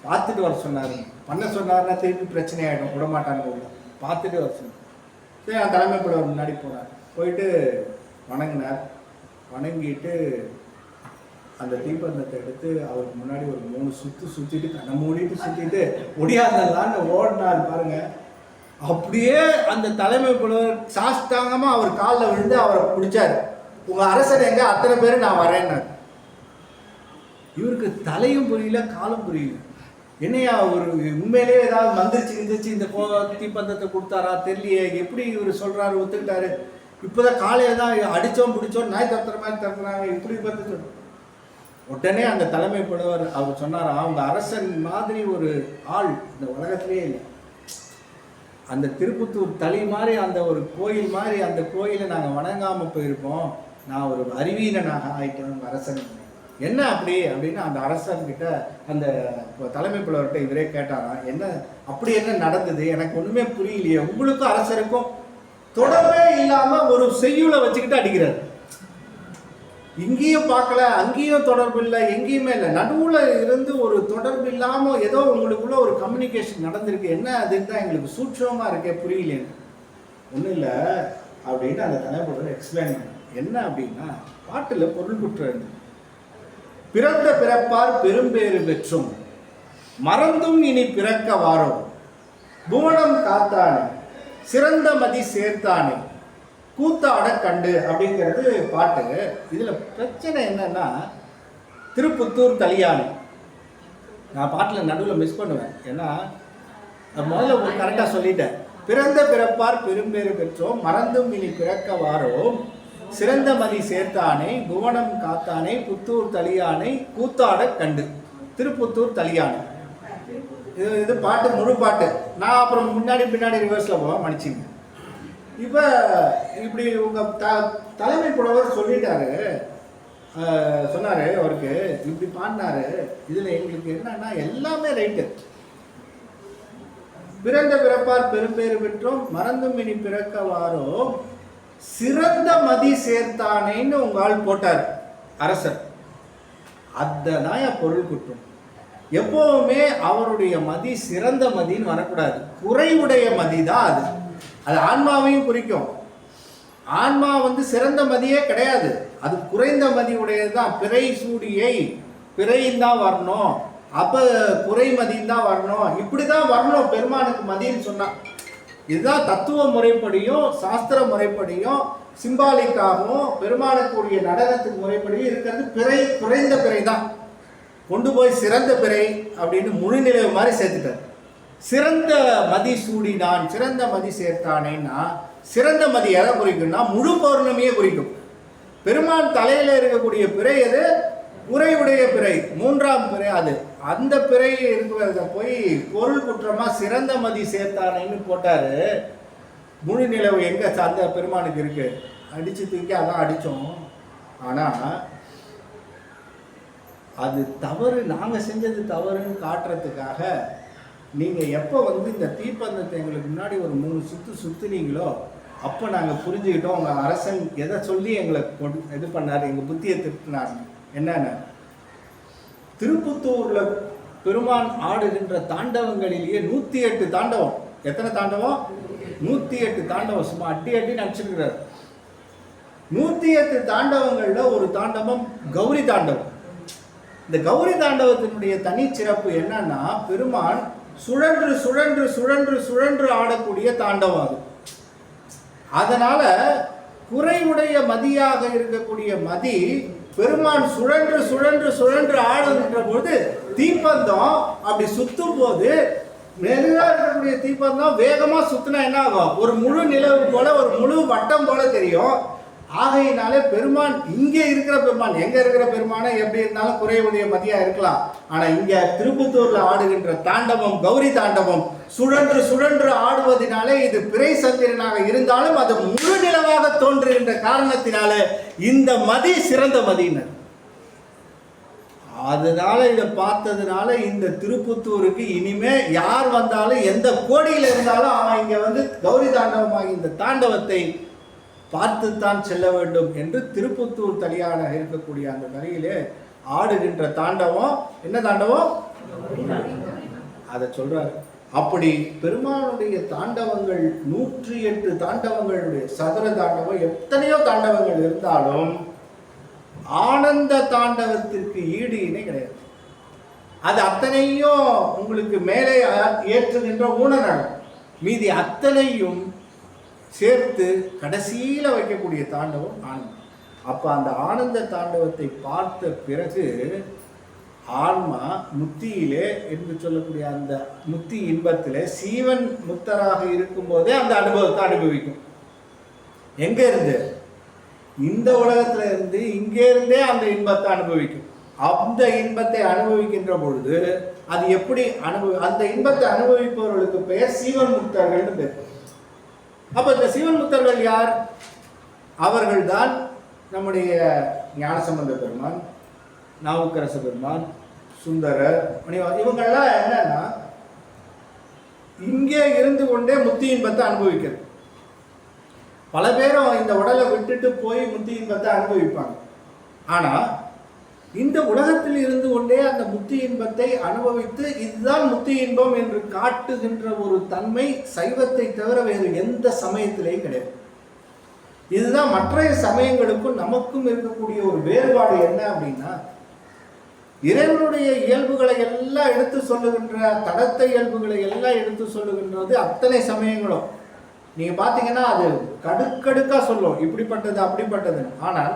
Speaker 1: பார்த்துட்டு வர சொன்னார். பண்ண சொன்னார்னா திருப்பி பிரச்சனை ஆகிடும், விடமாட்டாங்க. பார்த்துட்டு வர சொன்னார். சரி, நான் தலைமை புலவர் முன்னாடி போனார். போயிட்டு வணங்கினார். வணங்கிட்டு அந்த தீப்பந்தத்தை எடுத்து அவருக்கு முன்னாடி ஒரு 3 சுற்றிட்டு கண்ணை மூடிட்டு சுற்றிட்டு முடியாதல்லான்னு ஓடினார் பாருங்க. அப்படியே அந்த தலைமை புலவர் சாஷ்டாங்கமாக அவர் காலில் விழுந்து அவரை பிடிச்சார். உங்கள் அரசர் எங்க? அத்தனை பேர் நான் வரேன்னார். இவருக்கு தலையும் புரியல, காலும் புரியல. என்னையா ஒரு உண்மையிலே ஏதாவது மந்திரிச்சு இந்த தீப்பந்தத்தை கொடுத்தாரா தெரியலையே, எப்படி இவர் சொல்றாரு, ஒத்துக்கிட்டாரு. இப்போதான் காலையில் தான் அடித்தோம் பிடிச்சோம் நாய் தத்துற மாதிரி தத்துறாங்க, இப்படி பார்த்து சொல்றோம். உடனே அந்த தலைமை புலவர் அவர் சொன்னாரா, அவங்க அரசன் மாதிரி ஒரு ஆள் இந்த உலகத்திலே இல்லை. அந்த திருப்பத்தூர் தளி மாதிரி அந்த ஒரு கோயில் மாதிரி அந்த கோயிலை நாங்கள் வணங்காமல் போயிருக்கோம். நான் ஒரு அறிவீனனாக ஆயிட்டேன் உங்கள் அரசன். என்ன அப்படி அப்படின்னு அந்த அரசன்கிட்ட அந்த தலைமை புலவர்கிட்ட இவரே கேட்டாராம். என்ன அப்படி என்ன நடந்தது, எனக்கு ஒன்றுமே புரியலையே. உங்களுக்கும் அரசருக்கும் தொடர்பே இல்லாமல் ஒரு செய்யுளை வச்சுக்கிட்டு அடிக்கிறார். இங்கேயும் பார்க்கல, அங்கேயும் தொடர்பு இல்லை, எங்கேயுமே இல்லை. நடுவில் இருந்து ஒரு தொடர்பு இல்லாமல் ஏதோ உங்களுக்குள்ள ஒரு கம்யூனிகேஷன் நடந்திருக்கு. என்ன அதுன்னு தான் எங்களுக்கு சூட்சமாக இருக்கே, புரியலேன்னு. ஒன்றும் இல்லை அப்படின்னு அந்த தலைப்புல எக்ஸ்பிளைன் பண்ண. என்ன அப்படின்னா, பாட்டில் பொருள் குற்றம் இருந்து பிறந்த பிறப்பார் பெரும்பேறு பெற்றும் மறந்தும் இனி பிறக்க வாரோம் புவனம் காத்தானே சிறந்த மதி சேர்த்தானே கூத்தாட கண்டு அப்படிங்கிறது பாட்டு. இதில் பிரச்சனை என்னன்னா, திருப்புத்தூர் தளியானை நான் பாட்டில் நடுவில் மிஸ் பண்ணுவேன். ஏன்னா முதல்ல கரெக்டாக சொல்லிட்டேன். பிறந்த பிறப்பார் பெரும்பேறு பெற்றோம் மறந்தும் இனி பிறக்க வாரோம் சிறந்த மதி சேர்த்தானை புவனம் காத்தானை புத்தூர் தளியானை கூத்தாட கண்டு. திருப்புத்தூர் தளியானை இது பாட்டு, முழு பாட்டு. நான் அப்புறம் முன்னாடி பின்னாடி ரிவர்ஸில் போவேன், மன்னிச்சிங்க. இப்போ இப்படி உங்கள் தலைமை புலவர் சொல்லிட்டாரு, சொன்னார். அவருக்கு இப்படி பாடினாரு. இதில் எங்களுக்கு என்னன்னா எல்லாமே ரைட்டு. பிறந்த பிறப்பார் பெரும்பேறு பெற்றோம் மறந்தும் இனி பிறக்க வாரோ சிறந்த மதி சேர்த்தானேன்னு உங்கள் போட்டார் அரசர். அதனாய பொருள் குற்றம். எப்பவுமே அவருடைய மதி சிறந்த மதின்னு வரக்கூடாது, குறைவுடைய மதி தான் அது. அது ஆன்மாவையும் குறிக்கும். ஆன்மா சிறந்த மதியே கிடையாது, அது குறைந்த மதி உடையது தான். பிறை சூடியை பிறையும் தான் வரணும், அப்போ குறைமதியும் தான் வரணும், இப்படி தான் வரணும் பெருமானுக்கு மதின்னு சொன்னான். இதுதான் தத்துவ முறைப்படியும் சாஸ்திர முறைப்படியும் சிம்பாலிக்காகவும் பெருமானுக்குரிய நடனத்துக்கு முறைப்படியும் இருக்கிறது. பிறை குறைந்த பிறை தான் கொண்டு போய் சிறந்த பிறை அப்படின்னு முழு நிலைவு மாதிரி சேர்த்துட்டார். சிறந்த மதி சூடினான் சிறந்த மதி சேர்த்தானேன்னா சிறந்த மதி எதை குறிக்கும்னா முழு பௌர்ணமியை குறிக்கும். பெருமான் தலையில் இருக்கக்கூடிய பிறை எது? உரையுடைய பிறை, 3ஆம் பிறை. அது அந்த பிறை இருக்கிறத போய் பொருள் குற்றமாக சிறந்த மதி சேர்த்தானேன்னு போட்டார். முழு நிலவு எங்கே அந்த பெருமானுக்கு இருக்கு? அடித்து தூக்கி அதான் அடித்தோம். ஆனால் அது தவறு, நாங்கள் செஞ்சது தவறுன்னு காட்டுறதுக்காக நீங்கள் எப்போ இந்த தீப்பந்தத்தை எங்களுக்கு முன்னாடி ஒரு 3 சுற்றுனீங்களோ அப்போ நாங்கள் புரிஞ்சுக்கிட்டோம் உங்கள் அரசன் எதை சொல்லி எங்களை இது பண்ணார், எங்கள் புத்தியை திருத்தினார். என்னென்ன, திருப்புத்தூரில் பெருமான் ஆடுகின்ற தாண்டவங்களிலேயே 108 தாண்டவம். எத்தனை தாண்டவம்? 108 தாண்டவம். சும்மா அட்டி நடிச்சிருக்கிறார். 108 தாண்டவங்களில் ஒரு தாண்டவம் கௌரி தாண்டவம். இந்த கௌரி தாண்டவத்தினுடைய தனிச்சிறப்பு என்னன்னா, பெருமான் சுழன்று சுழன்று சுழன்று சுழன்று ஆடக்கூடிய தாண்டவம் அது. அதனால குறைவுடைய மதியாக இருக்கக்கூடிய மதி பெருமான் சுழன்று சுழன்று சுழன்று ஆடுகின்ற போது தீப்பந்தம் அப்படி சுத்தும் போது மெதுவாக இருக்கக்கூடிய தீப்பந்தம் வேகமா சுத்தினா என்ன ஆகும்? ஒரு முழு நிலவு போல, ஒரு முழு வட்டம் போல தெரியும். ஆகையினாலே பெருமான் இங்கே இருக்கிற பெருமான், எங்க இருக்கிற பெருமானை எப்படி இருந்தாலும் குறைவுடைய மதியா இருக்கலாம். ஆனா இங்க திருப்புத்தூர்ல ஆடுகின்ற தாண்டவம் கௌரி தாண்டவம் சுழன்று சுழன்று ஆடுவதனாலே இது பிறை சந்திரனாக இருந்தாலும் அது முழு நிலவாக தோன்றுகின்ற காரணத்தினால இந்த மதி சிறந்த மதியினர். அதனால இதை பார்த்ததுனால இந்த திருப்புத்தூருக்கு இனிமே யார் வந்தாலும் எந்த கோடியில இருந்தாலும் அவன் இங்க கௌரி தாண்டவமாகி இந்த தாண்டவத்தை பார்த்துத்தான் செல்ல வேண்டும் என்று திருப்புத்தூர் தலியாக இருக்கக்கூடிய அந்த தலியிலே ஆடுகின்ற தாண்டவம் என்ன தாண்டவம் அதை சொல்றாரு. அப்படி பெருமானுடைய தாண்டவங்கள் 108 தாண்டவங்களுடைய சதுர தாண்டவம் எத்தனையோ தாண்டவங்கள் இருந்தாலும் ஆனந்த தாண்டவத்திற்கு ஈடு இணை கிடையாது. அது அத்தனையும் உங்களுக்கு மேலே ஏற்றுகின்ற ஊனநடம், மீதி அத்தனையும் சேர்த்து கடைசியில் வைக்கக்கூடிய தாண்டவம் ஆனந்தம். அப்போ அந்த ஆனந்த தாண்டவத்தை பார்த்த பிறகு ஆன்மா முத்தியிலே என்று சொல்லக்கூடிய அந்த முத்தி இன்பத்திலே சீவன் முத்தராக இருக்கும் போதே அந்த அனுபவத்தை அனுபவிக்கும். எங்க இருந்து? இந்த உலகத்துல இருந்து, இங்கே இருந்தே அந்த இன்பத்தை அனுபவிக்கும். அந்த இன்பத்தை அனுபவிக்கின்ற பொழுது அது எப்படி அந்த இன்பத்தை அனுபவிப்பவர்களுக்கு பெயர் சீவன் முக்தர்கள் பேர். அப்ப இந்த சீவன் முக்தர்கள் யார்? அவர்கள்தான் நம்முடைய ஞானசம்பந்த பெருமான், நாவுக்கரச பெருமான், சுந்தரர், இவங்கெல்லாம் என்னன்னா இங்கே இருந்து கொண்டே முத்தி இன்பத்தை அனுபவிக்கிறது. பல பேரும் இந்த உடலை விட்டுட்டு போய் முத்தி இன்பத்தை அனுபவிப்பாங்க. ஆனா இந்த உலகத்தில் இருந்து கொண்டே அந்த முத்தி இன்பத்தை அனுபவித்து இதுதான் முத்தி இன்பம் என்று காட்டுகின்ற ஒரு தன்மை சைவத்தை தவிர வேறு எந்த சமயத்திலேயும் கிடையாது. இதுதான் மற்ற சமயங்களுக்கும் நமக்கும் இருக்கக்கூடிய ஒரு வேறுபாடு. என்ன அப்படின்னா, இறைவனுடைய இயல்புகளை எல்லாம் எடுத்து சொல்லுகின்ற, தடத்த இயல்புகளை எல்லாம் எடுத்து சொல்லுகின்றது அத்தனை சமயங்களும். நீங்க பாத்தீங்கன்னா அது கடுக்கடுக்கா சொல்லும், இப்படிப்பட்டது அப்படிப்பட்டது. ஆனால்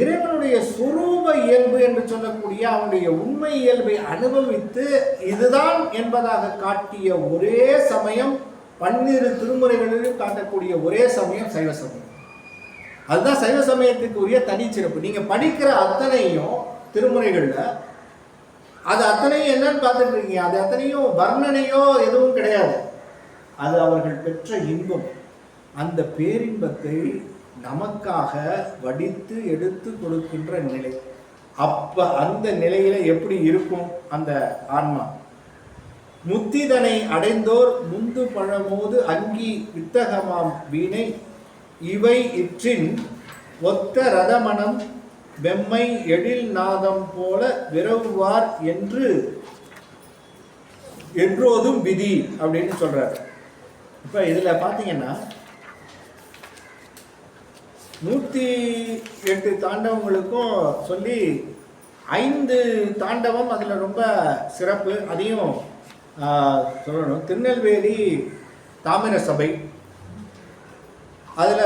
Speaker 1: இறைவனுடைய சுரூப இயல்பு என்று சொல்லக்கூடிய அவனுடைய உண்மை இயல்பை அனுபவித்து இதுதான் என்பதாக காட்டிய ஒரே சமயம், 12 திருமுறைகளிலும் காட்டக்கூடிய ஒரே சமயம் சைவ சமயம். அதுதான் சைவ சமயத்துக்கு உரிய தனிச்சிறப்பு. நீங்க படிக்கிற அத்தனையும் திருமுறைகள்ல அது அத்தனையும் என்னன்னு பார்த்துட்டு இருக்கீங்க, அது அத்தனையும் வர்ணனையோ எதுவும் கிடையாது. அது அவர்கள் பெற்ற இன்பம். அந்த பேரின்பத்தை நமக்காக வடித்து எடுத்து கொடுக்கின்ற நிலை. அப்ப அந்த நிலையில எப்படி இருக்கும் அந்த ஆன்மா? முத்திதனை அடைந்தோர் முந்து பழமோது அங்கி வித்தகமாம் வீணை இவை இற்றின் ஒத்த ரதமணம் வெம்மை எழில் நாதம் போல விரவுவார் என்று என்றோதும் விதி அப்படின்னு சொல்றாரு. இப்ப இதுல பாத்தீங்கன்னா 108 தாண்டவங்களுக்கும் சொல்லி 5 தாண்டவம் அதுல ரொம்ப சிறப்பு. அதையும் சொல்லணும். திருநெல்வேலி தாமிர சபை, அதுல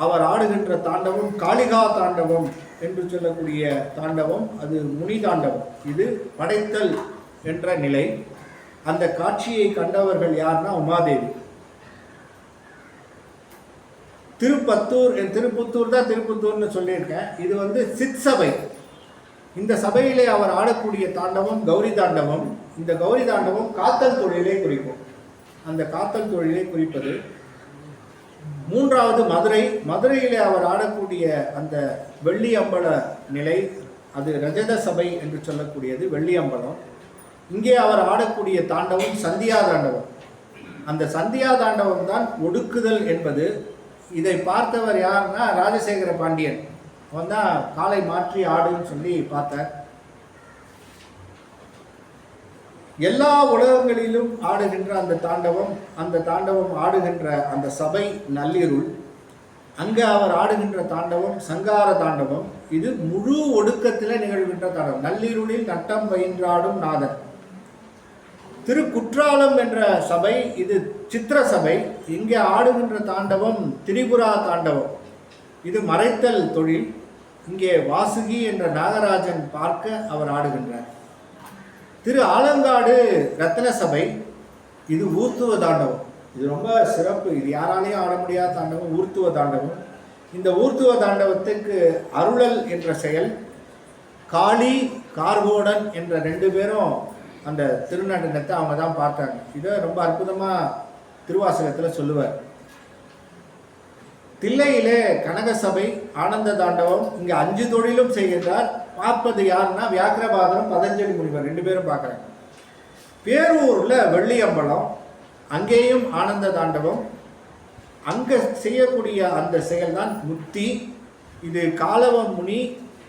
Speaker 1: அவர் ஆடுகின்ற தாண்டவம் காளிகா தாண்டவம் என்று சொல்லக்கூடிய தாண்டவம். அது முனி தாண்டவம். இது படைத்தல் என்ற நிலை. அந்த காட்சியை கண்டவர்கள் யார்னா உமாதேவி. திருப்புத்தூர் தான் திருப்புத்தூர்னு சொல்லியிருக்கேன். இது வந்து சித் சபை. இந்த சபையிலே அவர் ஆடக்கூடிய தாண்டவம் கௌரி தாண்டவம். இந்த கௌரி தாண்டவம் காத்தல் தொழிலை குறிக்கும். அந்த காத்தல் தொழிலை குறிப்பது. 3வது மதுரையிலே அவர் ஆடக்கூடிய அந்த வெள்ளி அம்பல நிலை, அது ரஜத சபை என்று சொல்லக்கூடியது வெள்ளி அம்பலம். இங்கே அவர் ஆடக்கூடிய தாண்டவம் சந்தியா தாண்டவம். அந்த சந்தியா தாண்டவம் தான் ஒடுக்குதல் என்பது. இதை பார்த்தவர் யாருன்னா ராஜசேகர பாண்டியன். அவன் தான் காலை மாற்றி ஆடுன்னு சொல்லி பார்த்தார். எல்லா உலகங்களிலும் ஆடுகின்ற அந்த தாண்டவம் ஆடுகின்ற அந்த சபை நள்ளிருள். அங்கே அவர் ஆடுகின்ற தாண்டவம் சங்கார தாண்டவம். இது முழு ஒடுக்கத்தில் நிகழ்கின்ற தாண்டவம். நள்ளிருளில் நட்டம் பயின்றாடும் நாதன். திருக்குற்றாலம் என்ற சபை, இது சித்திர சபை. இங்கே ஆடுகின்ற தாண்டவம் திரிபுரா தாண்டவம். இது மறைத்தல் தொழில். இங்கே வாசுகி என்ற நாகராஜன் பார்க்க அவர் ஆடுகின்றார். திரு ஆலங்காடு ரத்ன சபை, இது ஊர்த்துவ தாண்டவம். இது ரொம்ப சிறப்பு. இது யாராலையும் ஆட முடியாத தாண்டவம், ஊர்த்துவ தாண்டவம். இந்த ஊர்த்துவ தாண்டவத்துக்கு அருளல் என்ற செயல். காளி கார்கோடன் என்ற 2 பேரும் அந்த திருநடனத்தை அவங்க தான் பார்த்தாங்க. இதை ரொம்ப அற்புதமாக திருவாசகத்தில் சொல்லுவார். தில்லையிலே கனக சபை ஆனந்த தாண்டவம். இங்கே 5 தொழிலும் செய்கின்றார். பார்ப்பது யாருன்னா வியாக்கிரபாதரும் பதஞ்சலி முனிவர் 2 பேரும் பார்க்குறாங்க. பேரூரில் வெள்ளியம்பலம், அங்கேயும் ஆனந்த தாண்டவம். அங்கே செய்யக்கூடிய அந்த செயல்தான் முத்தி. இது காலவ முனி,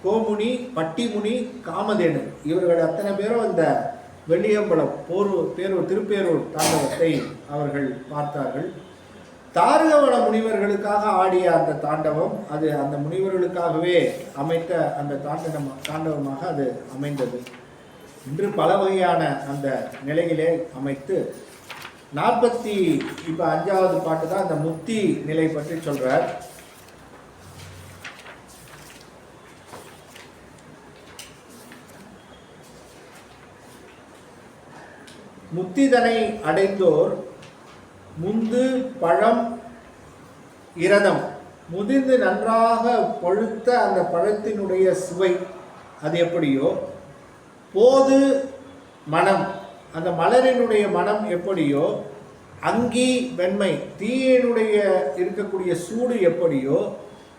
Speaker 1: கோமுனி, பட்டிமுனி, காமதேனு இவர்கள் அத்தனை பேரும் இந்த வெள்ளியம்பலம் பேரூர் திருப்பேரூர் தாண்டவத்தை அவர்கள் பார்த்தார்கள். தாரகவன முனிவர்களுக்காக ஆடிய அந்த தாண்டவம் அது அந்த முனிவர்களுக்காகவே அமைத்த அந்த தாண்டவமாக அது அமைந்தது. இன்று பல வகையான அந்த நிலையிலே அமைத்து 5வது பாட்டு தான் அந்த முத்தி நிலை பற்றி சொல்றார். முத்திதனை அடைந்தோர் முந்து பழம் இரதம், முதிர்ந்து நன்றாக பழுத்த அந்த பழத்தினுடைய சுவை அது எப்படியோ, போது மனம் அந்த மலரினுடைய மனம் எப்படியோ, அங்கி வெண்மை தீயினுடைய இருக்கக்கூடிய சூடு எப்படியோ,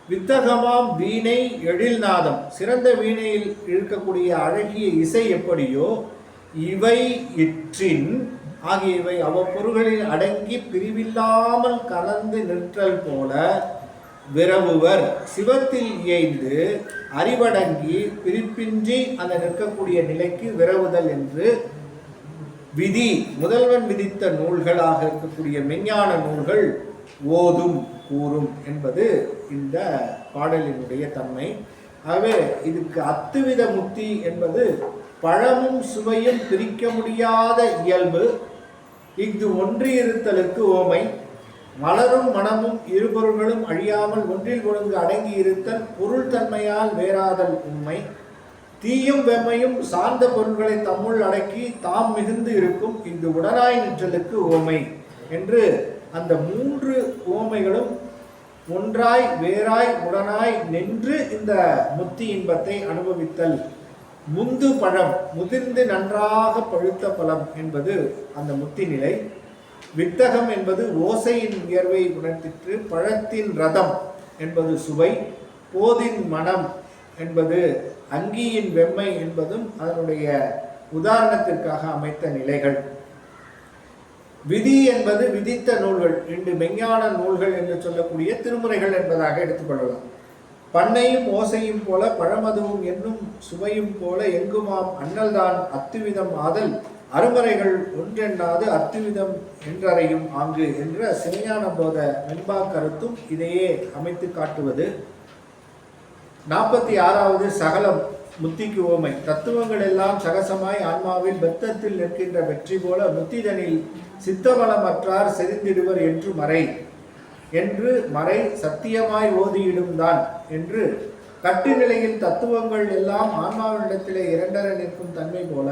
Speaker 1: வித்தகமாம் வீணை எழில்நாதம் சிறந்த வீணையில் இருக்கக்கூடிய அழகிய இசை எப்படியோ, இவை இற்றின் ஆகியவை அவ்வப்பொருள்களில் அடங்கி பிரிவில்லாமல் கலந்து நிற்றல் போல விரவுவர் சிவத்தில் இயைந்து அறிவடங்கி பிரிப்பின்றி அந்த நிற்கக்கூடிய நிலைக்கு விரவுதல் என்று விதி முதல்வன் விதித்த நூல்களாக இருக்கக்கூடிய மெஞ்ஞான நூல்கள் ஓதும் கூறும் என்பது இந்த பாடலினுடைய தன்மை. ஆகவே இதுக்கு அத்துவித முக்தி என்பது பழமும் சுவையும் பிரிக்க முடியாத இயல்பு. இஃது ஒன்றியிருத்தலுக்கு ஓமை. மலரும் மனமும் இருபொருள்களும் அழியாமல் ஒன்றில் ஒழுங்கு அடங்கி இருத்தல் பொருள் தன்மையால் வேறாதல் உண்மை. தீயும் வெம்மையும் சார்ந்த பொருள்களை தம்முள் அடக்கி தாம் மிகுந்து இருக்கும் இங்கு உடனாய் நிற்றலுக்கு ஓமை என்று அந்த 3 ஓமைகளும் ஒன்றாய் வேறாய் உடனாய் நின்று இந்த முத்தி இன்பத்தை அனுபவித்தல். முந்து பழம் முதிர்ந்து நன்றாக பழுத்த பழம் என்பது அந்த முத்தி நிலை. வித்தகம் என்பது ஓசையின் உயர்வை உணர்த்திற்று. பழத்தின் ரதம் என்பது சுவை. போதின் மனம் என்பது அங்கியின் வெம்மை என்பதும் அதனுடைய உதாரணத்திற்காக அமைத்த நிலைகள். விதி என்பது விதித்த நூல்கள், 2 மெஞ்ஞான நூல்கள் என்று சொல்லக்கூடிய திருமுறைகள் என்பதாக எடுத்துக்கொள்ளலாம். பண்ணையும் ஓசையும் போல பழமதுவும் என்னும் சுவையும் போல எங்குமாம் அண்ணல்தான் அத்துவிதம் ஆதல் அருமறைகள் ஒன்றெண்ணாது அத்துவிதம் என்றறையும் ஆங்கு என்ற சிவஞான போத வெண்பா கருத்தும் இதையே அமைத்து காட்டுவது. 46வது சகலம் முத்திக்கு ஓமை. தத்துவங்கள் எல்லாம் சகசமாய் ஆன்மாவில் பெத்தத்தில் நிற்கின்ற வெற்றி போல முத்திதனில் சித்தவளமற்றார் செறிந்திடுவர் என்று மறை சத்தியமாய் ஓதியிடும் தான் என்று கட்டு நிலையில் தத்துவங்கள் எல்லாம் ஆன்மாவினிடத்திலே 2 நிற்கும் தன்மை போல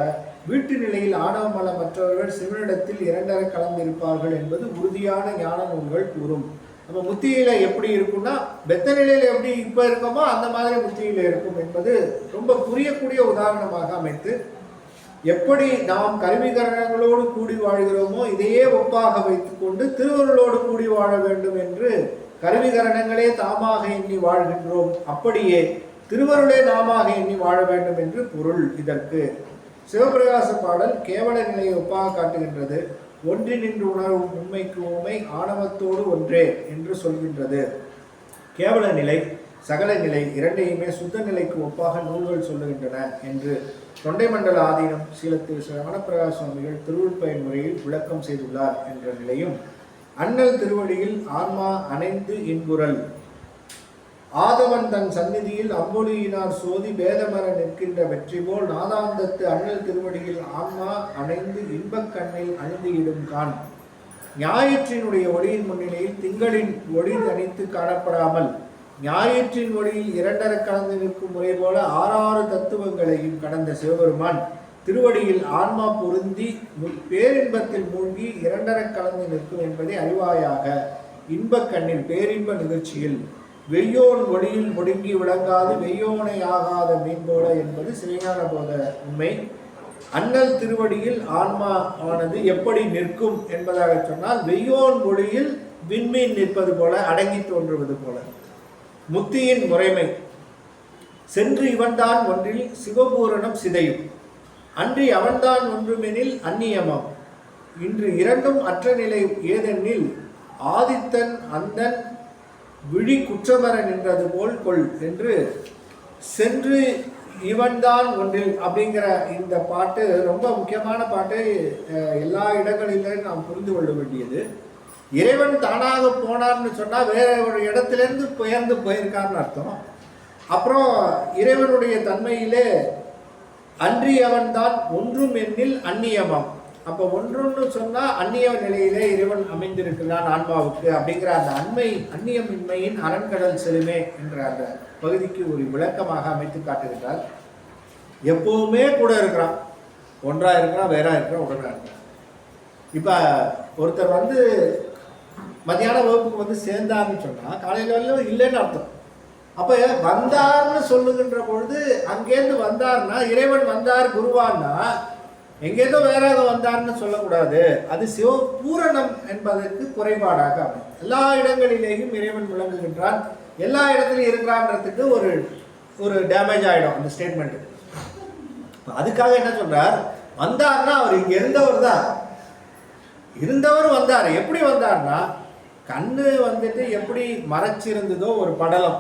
Speaker 1: வீட்டு நிலையில் ஆணவமல மற்றவர்கள் சிவனிடத்தில் 2 கலந்திருப்பார்கள் என்பது உறுதியான ஞான நூல்கள் கூறும். நம்ம முத்தியில எப்படி இருக்கும்னா பெத்த நிலையில எப்படி இப்ப இருக்கோமோ அந்த மாதிரி முத்தியில இருக்கும் என்பது ரொம்ப புரியக்கூடிய உதாரணமாக அமைத்து, எப்படி நாம் கருவிகரணங்களோடு கூடி வாழ்கிறோமோ இதையே ஒப்பாக வைத்துக்கொண்டு திருவருளோடு கூடி வாழ வேண்டும் என்று கருவிகரணங்களே தாமாக எண்ணி வாழ்கின்றோம், அப்படியே திருவருளே நாமாக எண்ணி வாழ வேண்டும் என்று பொருள். இதற்கு சிவபிரகாச பாடல் கேவல நிலையை ஒப்பாக காட்டுகின்றது. ஒன்றி நின்று உணரும் உண்மைக்கு உண்மை ஆணவத்தோடு ஒன்றே என்று சொல்கின்றது. கேவல நிலை சகல நிலை இரண்டையுமே சுத்த நிலைக்கு ஒப்பாக நூல்கள் சொல்லுகின்றன என்று தொண்டை மண்டல ஆதீனம் சீலத்தில் ஞானப்பிரகாச சுவாமிகள் திருவுள்பயன் முறையில் விளக்கம் செய்துள்ளார் என்ற நிலையும், அண்ணல் திருவடியில் ஆன்மா அணைந்து இன்புறல் ஆதவன் தன் சந்நிதியில் அம்பொலியினார் சோதி பேதமர நிற்கின்ற வெற்றி போல் நாதாந்தத்து அண்ணல் திருவடியில் ஆன்மா அணைந்து இன்பக் கண்ணில் அழுந்தியிடும் கான். ஞாயிற்றினுடைய ஒளியின் முன்னிலையில் திங்களின் ஒளி தனித்து காணப்படாமல் ஞாயிற்றின் ஒளியில் 2 கலந்து நிற்கும் முறை போல 6 தத்துவங்களையும் கடந்த சிவபெருமான் திருவடியில் ஆன்மா பொருந்தி பேரின்பத்தில் மூழ்கி 2 கலந்து நிற்கும் என்பதை அறிவாயாக. இன்பக் கண்ணில் பேரின்ப நிகழ்ச்சியில் வெய்யோன் ஒளியில் முடுங்கி விளங்காது வெய்யோனை ஆகாத மீன்போல என்பது சிவஞான போத உண்மை. அண்ணல் திருவடியில் ஆன்மா ஆனது எப்படி நிற்கும் என்பதாக சொன்னால் வெய்யோன் ஒளியில் விண்மீன் நிற்பது போல அடங்கி தோன்றுவது போல. முத்தியின் முறைமை சென்று இவன்தான் ஒன்றில் சிவபூரணம் சிதையும் அன்றி அவன்தான் ஒன்றுமெனில் அந்நியமம். இன்று 2ம் அற்ற நிலை ஏதெனில் ஆதித்தன் அந்தன் விழி குற்றமர நின்றது போல் கொள் என்று சென்று இவன்தான் ஒன்றில் அப்படிங்கிற இந்த பாட்டு ரொம்ப முக்கியமான பாட்டு. எல்லா இடங்களிலும் நாம் புரிந்து கொள்ள வேண்டியது. இறைவன் தானாக போனார்னு சொன்னால் வேற ஒரு இடத்துலேருந்து பெயர்ந்து போயிருக்கான்னு அர்த்தம். அப்புறம் இறைவனுடைய தன்மையிலே அன்றியவன் தான் ஒன்றும் எண்ணில் அந்நியமாம். அப்போ ஒன்றுன்னு சொன்னால் அந்நிய நிலையிலே இறைவன் அமைந்திருக்கிறான் ஆன்மாவுக்கு அப்படிங்கிற அந்த அந்நியமின்மையின் அரண்கடல் செலுமே என்ற அந்த பகுதிக்கு ஒரு விளக்கமாக அமைத்து காட்டுகிறார். எப்பவுமே கூட இருக்கிறான், ஒன்றா இருக்கிறான், வேறா இருக்கிறான், உடனே இருக்கிறான். இப்போ ஒருத்தர் வந்து மத்தியான வகுப்புக்கு வந்து சேர்ந்தார்னு சொன்னால் காலையில் வரலும் இல்லைன்னு அர்த்தம். அப்போ வந்தார்னு சொல்லுகின்ற பொழுது அங்கேருந்து வந்தார்னா இறைவன் வந்தார் குருவான்னா எங்கேதோ வேறாக வந்தார்னு சொல்லக்கூடாது. அது சிவபூரணம் என்பதற்கு குறைபாடாக அமையும். எல்லா இடங்களிலேயும் இறைவன் விளங்குகின்றான், எல்லா இடத்துலையும் இருக்கிறான்றதுக்கு ஒரு டேமேஜ் ஆகிடும் அந்த ஸ்டேட்மெண்ட்டு. அதுக்காக என்ன சொல்றார், வந்தார்னா அவர் இங்கே இருந்தவர் தான், இருந்தவர் வந்தார். எப்படி வந்தார்னா கண்ணு வந்துட்டு எப்படி மறைச்சிருந்ததோ ஒரு படலம்,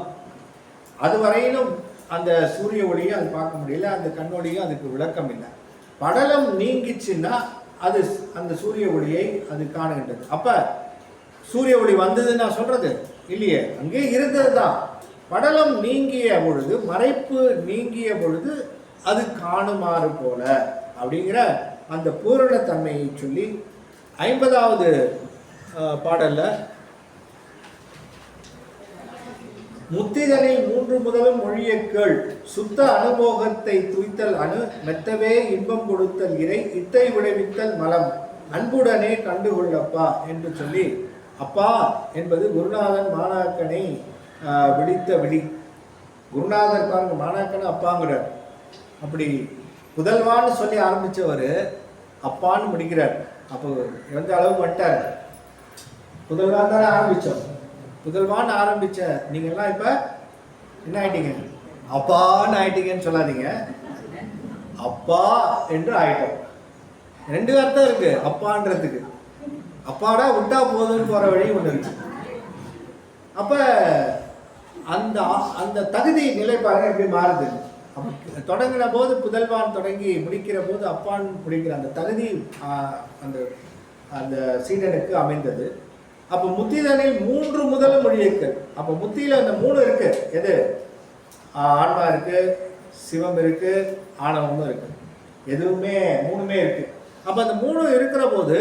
Speaker 1: அது வரையிலும் அந்த சூரிய ஒளியும் அது பார்க்க முடியல, அந்த கண்ணொளியும் அதுக்கு விளக்கம் இல்லை. படலம் நீங்கிச்சுன்னா அது அந்த சூரிய ஒளியை அது காணுகின்றது. அப்போ சூரிய ஒளி வந்ததுன்னு நான் சொல்றது இல்லையே, அங்கே இருந்தது தான். படலம் நீங்கிய பொழுது, மறைப்பு நீங்கிய பொழுது அது காணுமாறு போல அப்படிங்கிற அந்த பூரணத்தன்மையை சொல்லி 50வது பாடல்ல முத்திதனில் 3 முதலும் மொழிய கேள் சுத்த அனுபோகத்தை துய்த்தல் அணு மெத்தவே இன்பம் கொடுத்தல் இறை இத்தை விளைவித்தல் மலம் அன்புடனே கண்டுகொள்ளப்பா என்று சொல்லி, அப்பா என்பது குருநாதன் மாணாக்கனை விழித்த விழி. குருநாதர் பாருங்க மாணாக்கனை அப்பாங்கிறார். அப்படி புதல்வான்னு சொல்லி ஆரம்பித்தவர் அப்பான்னு முடிக்கிறார். அப்போ எந்த அளவு வந்துட்டார், புதல்வான் தானே ஆரம்பித்தோம். புதல்வான்னு ஆரம்பித்த நீங்கள்லாம் இப்போ என்ன ஆயிட்டீங்க, அப்பான்னு ஆயிட்டீங்கன்னு சொல்லாதீங்க, அப்பா என்று ஆயிட்டோம். 2 அர்த்தம் இருக்கு அப்பான்றதுக்கு. அப்பாடா விட்டா போதுன்னு போகிற வழி ஒன்று இருக்கு. அப்போ அந்த அந்த தகுதி நிலை பாருங்க எப்படி மாறுது. தொடங்கின போது புதல்வான் தொடங்கி முடிக்கிற போது அப்பான் முடிக்கிற அந்த தகுதி அந்த அந்த சீடனுக்கு அமைந்தது. அப்போ முத்திதனில் 3 முதல் மொழியக்கள். அப்போ முத்தியில் அந்த 3 இருக்கு. எது? ஆன்மா இருக்கு, சிவம் இருக்கு, ஆணவமும் இருக்கு. எதுவுமே 3மே இருக்கு. அப்போ அந்த 3 இருக்கிற போது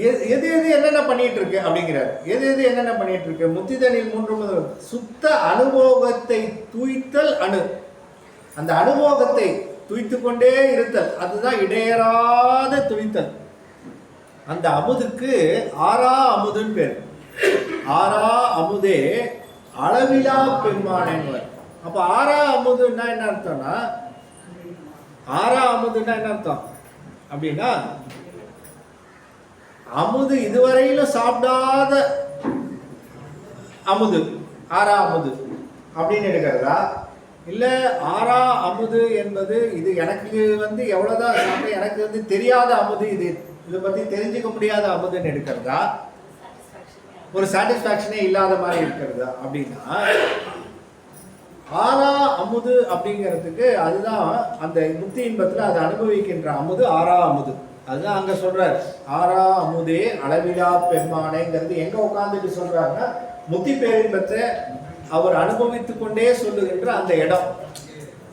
Speaker 1: எது எது என்னென்ன பண்ணிட்டு இருக்கு அப்படிங்கிறார். எது எது என்னென்ன பண்ணிட்டு இருக்கு? முத்திதனில் 3 முதல் சுத்த அனுபோகத்தை தூய்த்தல் அணு. அந்த அனுபோகத்தை துய்த்து கொண்டே இருத்தல், அதுதான் இடையறாத துய்த்தல். அந்த அமுதுக்கு ஆறா அமுதுன்னு பேர். ஆறா அமுதே அளவிலா பெருமானேன்னு. அப்போ ஆறா அமுதுன்னா என்ன அர்த்தம்னா, ஆறா அமுதுன்னா என்ன அர்த்தம் அப்படின்னா, அமுது இதுவரையிலும் சாப்பிடாத அமுது ஆறா அமுது அப்படின்னு எடுக்கிறதா, இல்லை ஆறா அமுது என்பது இது எனக்கு வந்து எவ்வளோதான் சாப்பிட எனக்கு வந்து தெரியாத அமுது, இதை பற்றி தெரிஞ்சுக்க முடியாத அமுதுன்னு எடுக்கிறதா, ஒரு சாட்டிஸ்ஃபேக்ஷனே இல்லாத மாதிரி இருக்கிறதா அப்படின்னா, ஆறா அமுது அப்படிங்கிறதுக்கு அதுதான் அந்த முத்தி இன்பத்தில் அதை அனுபவிக்கின்ற அமுது ஆறா அமுது. அதுதான் அங்கே சொல்றார், ஆறா அமுதே அளவிலா பெருமானேங்கிறது எங்கே உட்காந்துட்டு சொல்றாருன்னா, முத்தி பேரின்பத்தை அவர் அனுபவித்து கொண்டே சொல்லுகின்ற அந்த இடம்.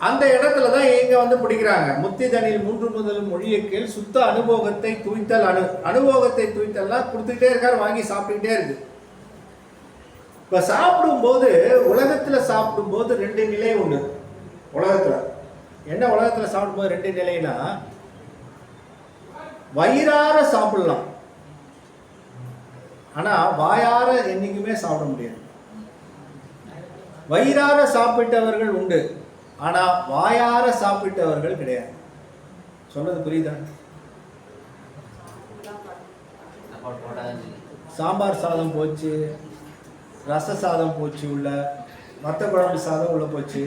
Speaker 1: அந்த இடத்துல தான் இங்க வந்து பிடிக்கிறாங்க. முத்திதனில் 3 முதல் மொழியக்கேள் சுத்த அனுபோகத்தை துய்த்தல் அனுபோகத்தை துய்த்தல்லாம் கொடுத்துக்கிட்டே இருக்காரு, வாங்கி சாப்பிட்டுக்கிட்டே இருக்கு. இப்ப சாப்பிடும்போது உலகத்துல சாப்பிடும்போது 2 நிலை உண்டு. உலகத்துல என்ன, உலகத்துல சாப்பிடும்போது 2 நிலைனா, வயிறார சாப்பிடலாம், ஆனா வாயார என்னைக்குமே சாப்பிட முடியாது. வயிறார சாப்பிட்டவர்கள் உண்டு, ஆனா வாயார சாப்பிட்டவர்கள் கிடையாது. சொல்றது புரியுதா? சாம்பார் சாதம் போச்சு, ரச சாதம் போச்சு, உள்ள மத்த குழம்பு சாதம் உள்ள போச்சு,